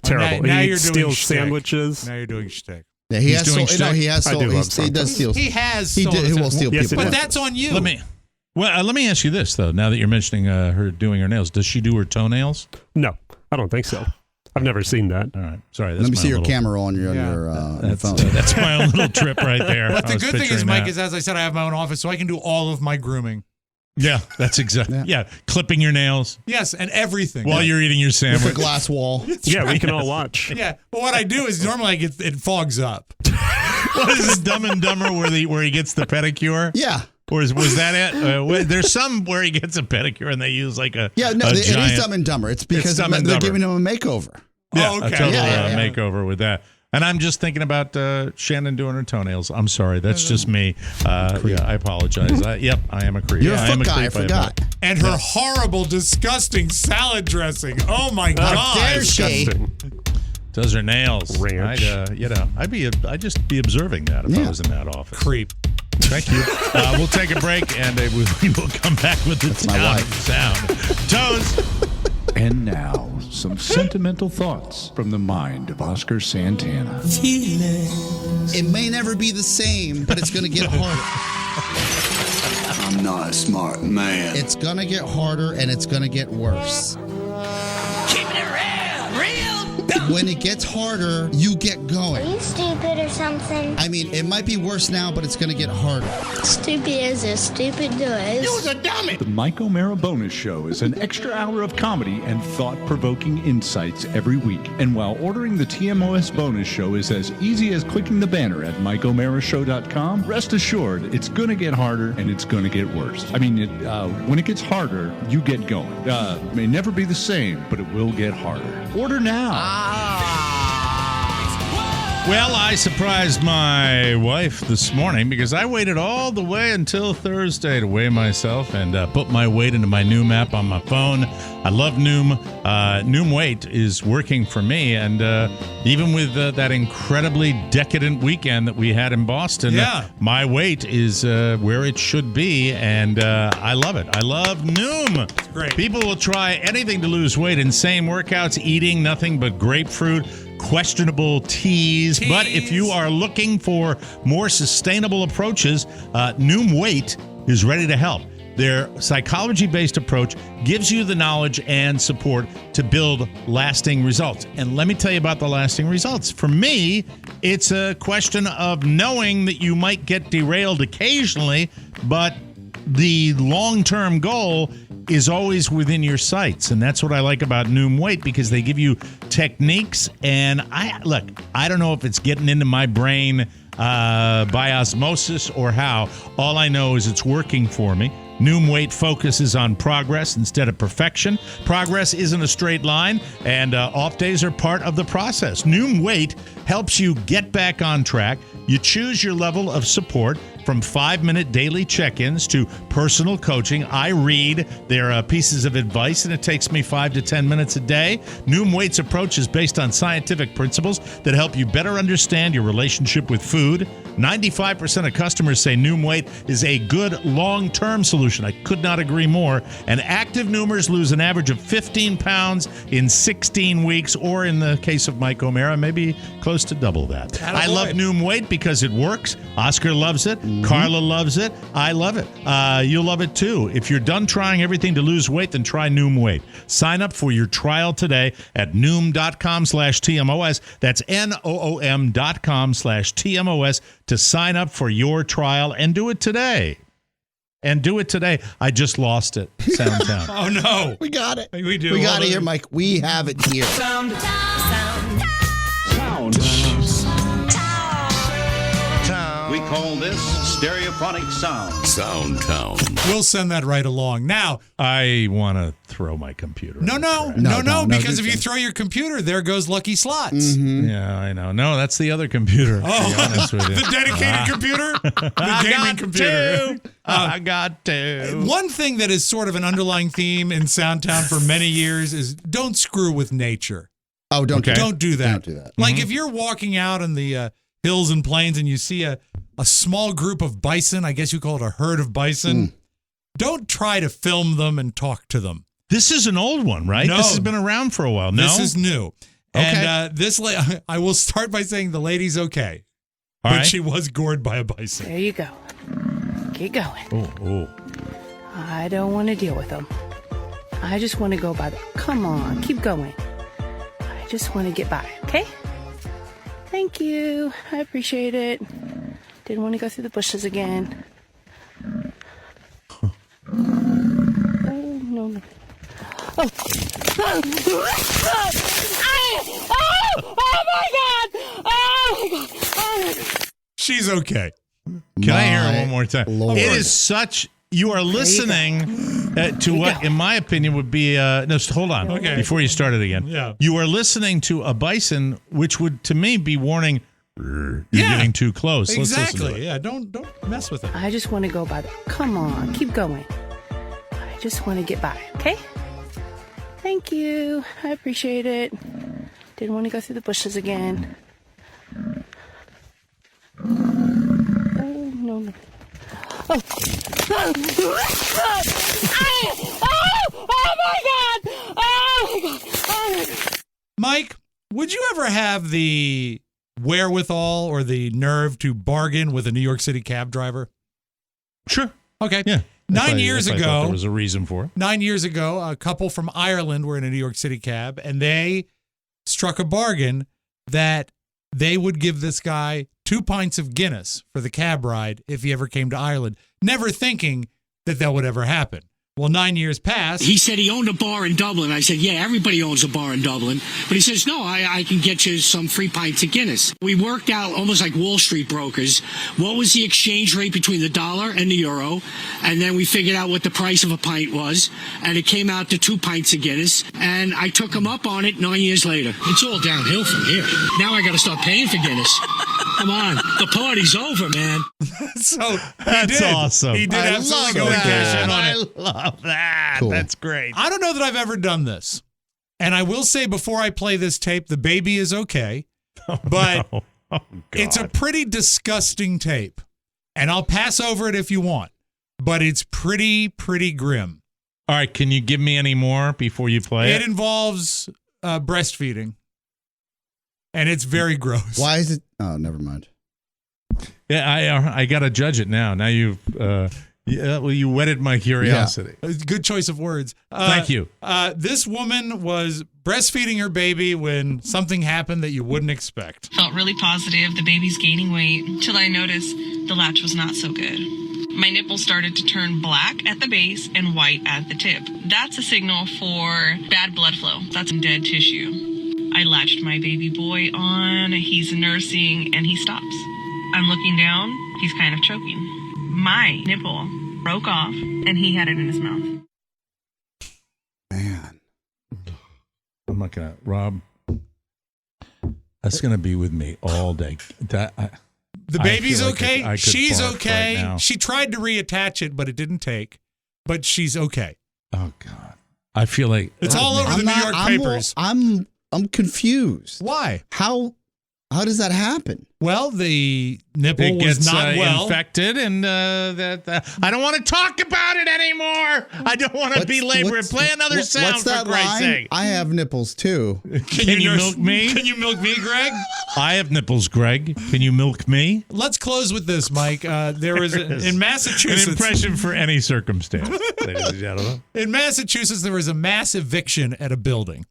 Terrible. Now he you're doing steals shtick. sandwiches. Now you're doing shtick. Yeah, he does steal. He has. He will steal Yes, people. But that's on you. Let me ask you this though. Now that you're mentioning her doing her nails, does she do her toenails? No, I don't think so. I've never seen that. All right, sorry. That's Let me my see your little, camera on your phone. That's my own little trip right there. But I the was good thing is, picturing Mike, that. is as I said, I have my own office, so I can do all of my grooming. Yeah, that's exactly. Yeah, clipping your nails. Yes, and everything. While you're eating your sandwich. With a glass wall. Yeah, we can all watch. Yeah, but what I do is normally it fogs up. What is it, Dumb and Dumber, where he gets the pedicure? Yeah. Or was that it? There's some where he gets a pedicure and they use like a Yeah, no, a it giant, is Dumb and Dumber. It's because Dumb and they're Dumber. giving him a makeover. Yeah, okay. a total Yeah. makeover with that. And I'm just thinking about Shannon doing her toenails. I'm sorry, that's just me. Yeah, I apologize. I am a creep. You're a I am foot guy, I creep, forgot. And her horrible, disgusting salad dressing. Oh my How God! dare she? Does her nails. Ranch. I'd just be observing that if I was in that office. Creep. Thank you. We'll take a break, and we will come back with the sound. Toes. And now, some sentimental thoughts from the mind of Oscar Santana. It may never be the same, but it's going to get harder. I'm not a smart man. It's going to get harder, and it's going to get worse. Keeping it real. When it gets harder, you get going. Are you stupid or something? I mean, it might be worse now, but it's going to get harder. Stupid as a stupid does. You was a dummy. The Mike O'Mara Bonus Show is an extra hour of comedy and thought-provoking insights every week. And while ordering the TMOS Bonus Show is as easy as clicking the banner at MikeO'MaraShow.com, rest assured it's going to get harder and it's going to get worse. I mean, when it gets harder, you get going. It may never be the same, but it will get harder. Order now. Well, I surprised my wife this morning because I waited all the way until Thursday to weigh myself and put my weight into my Noom app on my phone. I love Noom. Noom Weight is working for me, and even with that incredibly decadent weekend that we had in Boston, my weight is where it should be, and I love it. I love Noom. It's great. People will try anything to lose weight, insane workouts, eating nothing but grapefruit, questionable teas. But if you are looking for more sustainable approaches, Noom Weight is ready to help. Their psychology-based approach gives you the knowledge and support to build lasting results. And let me tell you about the lasting results. For me, it's a question of knowing that you might get derailed occasionally, but the long-term goal is always within your sights. And that's what I like about Noom Weight, because they give you techniques. And I don't know if it's getting into my brain by osmosis or how. All I know is it's working for me. Noom Weight focuses on progress instead of perfection. Progress isn't a straight line, and off days are part of the process. Noom Weight helps you get back on track. You choose your level of support, from 5-minute daily check-ins to personal coaching. I read their pieces of advice, and it takes me 5 to 10 minutes a day. Noom Weight's approach is based on scientific principles that help you better understand your relationship with food. 95% of customers say Noom Weight is a good long-term solution. I could not agree more. And active Noomers lose an average of 15 pounds in 16 weeks, or in the case of Mike O'Mara, maybe close to double that. I love Noom Weight because it works. Oscar loves it. Carla loves it. I love it. You'll love it too. If you're done trying everything to lose weight, then try Noom Weight. Sign up for your trial today at Noom.com/TMOS. That's NOOM.com/TMOS to sign up for your trial, and do it today. I just lost it. Soundtown. Oh, no. We got it. We do. We got it here, Mike. We have it here. Sound. We call this stereophonic sound. Soundtown. We'll send that right along. Now, I want to throw my computer. No, because if you throw your computer, there goes Lucky Slots. Mm-hmm. Yeah, I know. No, that's the other computer. Oh, to be honest with you. The dedicated computer? The gaming computer. I got to. One thing that is sort of an underlying theme in Soundtown for many years is don't screw with nature. Oh, don't do that. Don't do that. Don't do that. Like if you're walking out in the hills and plains and you see a small group of bison, I guess you call it a herd of bison, don't try to film them and talk to them. This is an old one, right? No. This has been around for a while. No? This is new. Okay. And I will start by saying the lady's okay. All but right. she was gored by a bison. There you go. Keep going. Oh. I don't want to deal with them. I just want to go by. Come on, keep going. I just want to get by, okay? Thank you. I appreciate it. Didn't want to go through the bushes again. Oh, no. Oh. Oh my God! Oh my God! Oh my God! She's okay. Can I hear it one more time? Lord. It is such. You are listening to what, in my opinion, would be. No, hold on. Okay. Before you start it again. Yeah. You are listening to a bison, which would, to me, be warning. You're getting too close. Let's listen to Exactly. it. Yeah. Don't mess with it. I just want to go by. Come on, keep going. I just want to get by, okay? Thank you. I appreciate it. Didn't want to go through the bushes again. Oh, no. Mike, would you ever have the wherewithal or the nerve to bargain with a New York City cab driver? Sure. Okay. Yeah. 9 years I ago, thought there was a reason for it. 9 years ago, a couple from Ireland were in a New York City cab, and they struck a bargain that they would give this guy 2 pints of Guinness for the cab ride if he ever came to Ireland, never thinking that would ever happen. Well, 9 years passed. He said he owned a bar in Dublin. I said, yeah, everybody owns a bar in Dublin. But he says, no, I can get you some free pints of Guinness. We worked out almost like Wall Street brokers. What was the exchange rate between the dollar and the euro? And then we figured out what the price of a pint was. And it came out to 2 pints of Guinness. And I took him up on it 9 years later. It's all downhill from here. Now I got to start paying for Guinness. Come on. The party's over, man. So That's awesome. He did absolutely go and cash in on it. I love that. Cool. That's great. I don't know that I've ever done this. And I will say before I play this tape, the baby is okay. But it's a pretty disgusting tape. And I'll pass over it if you want. But it's pretty grim. All right. Can you give me any more before you play It involves breastfeeding. And it's very gross. Why is it? Oh, never mind. Yeah, I got to judge it now. Now you've you whetted my curiosity. Yeah. Good choice of words. Thank you. This woman was breastfeeding her baby when something happened that you wouldn't expect. Felt really positive. The baby's gaining weight until I noticed the latch was not so good. My nipples started to turn black at the base and white at the tip. That's a signal for bad blood flow. That's dead tissue. I latched my baby boy on. He's nursing and he stops. I'm looking down. He's kind of choking. My nipple broke off and he had it in his mouth. Man. I'm not going to, Rob, that's going to be with me all day. The baby's like okay. I could She's barf okay. right now. She tried to reattach it, but it didn't take. But she's okay. Oh, God. I feel like it's all over the New York papers. I'm confused. Why? How does that happen? Well, the nipple it was gets not well infected, and I don't want to talk about it anymore. I don't want to belabor it. Play another sound what's that for Christ's line? sake. I have nipples too. Can you milk me? Can you milk me, Greg? I have nipples, Greg. Can you milk me? Let's close with this, Mike. There was in Massachusetts an impression for any circumstance, ladies and gentlemen. In Massachusetts, there was a mass eviction at a building.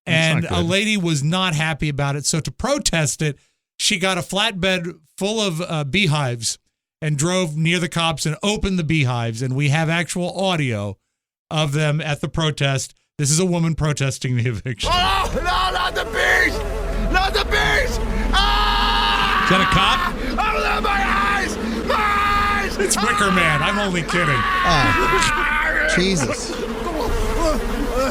And a lady was not happy about it. So to protest it, she got a flatbed full of beehives and drove near the cops and opened the beehives. And we have actual audio of them at the protest. This is a woman protesting the eviction. Oh, no, not the bees! Not the bees! Ah! Is that a cop? Oh, my eyes! My eyes! It's Wicker Man. I'm only kidding. Oh, Jesus.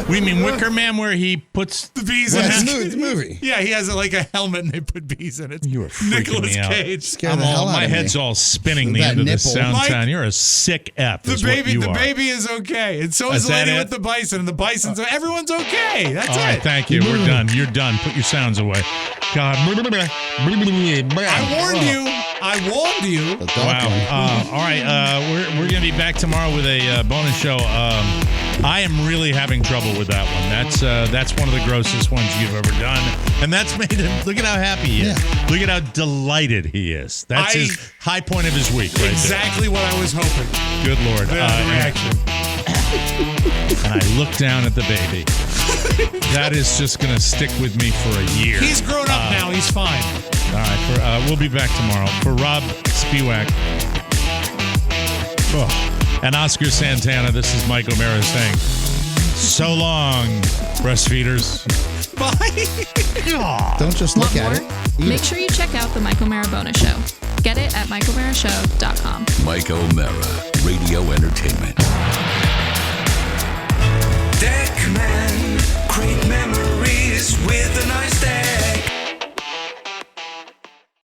We mean Wicker Man, where he puts the bees in the movie. Yeah, he has like a helmet and they put bees in it. You are freaking Nicolas me out. Cage. My head's all spinning the end of this sound sound. You're a sick F. The baby is okay, and so is the lady with the bison, and the bison's everyone's okay. That's all right, it. thank you. We're done. You're done. Put your sounds away. God. I warned you. Wow. All right. We're going to be back tomorrow with a bonus show. I am really having trouble with that one. That's one of the grossest ones you've ever done, and that's made him. Look at how happy he is. Look at how delighted he is. That's his high point of his week. Right exactly there. what I was hoping. Good Lord. The reaction. And I look down at the baby. That is just going to stick with me for a year. He's grown up now. He's fine. All right. We'll be back tomorrow. For Rob Spiewak and Oscar Santana, this is Mike O'Mara saying, so long, breastfeeders. Bye. Don't just look at it. Make sure you check out the Mike O'Mara Bonus Show. Get it at MikeO'MaraShow.com. Mike O'Mara, radio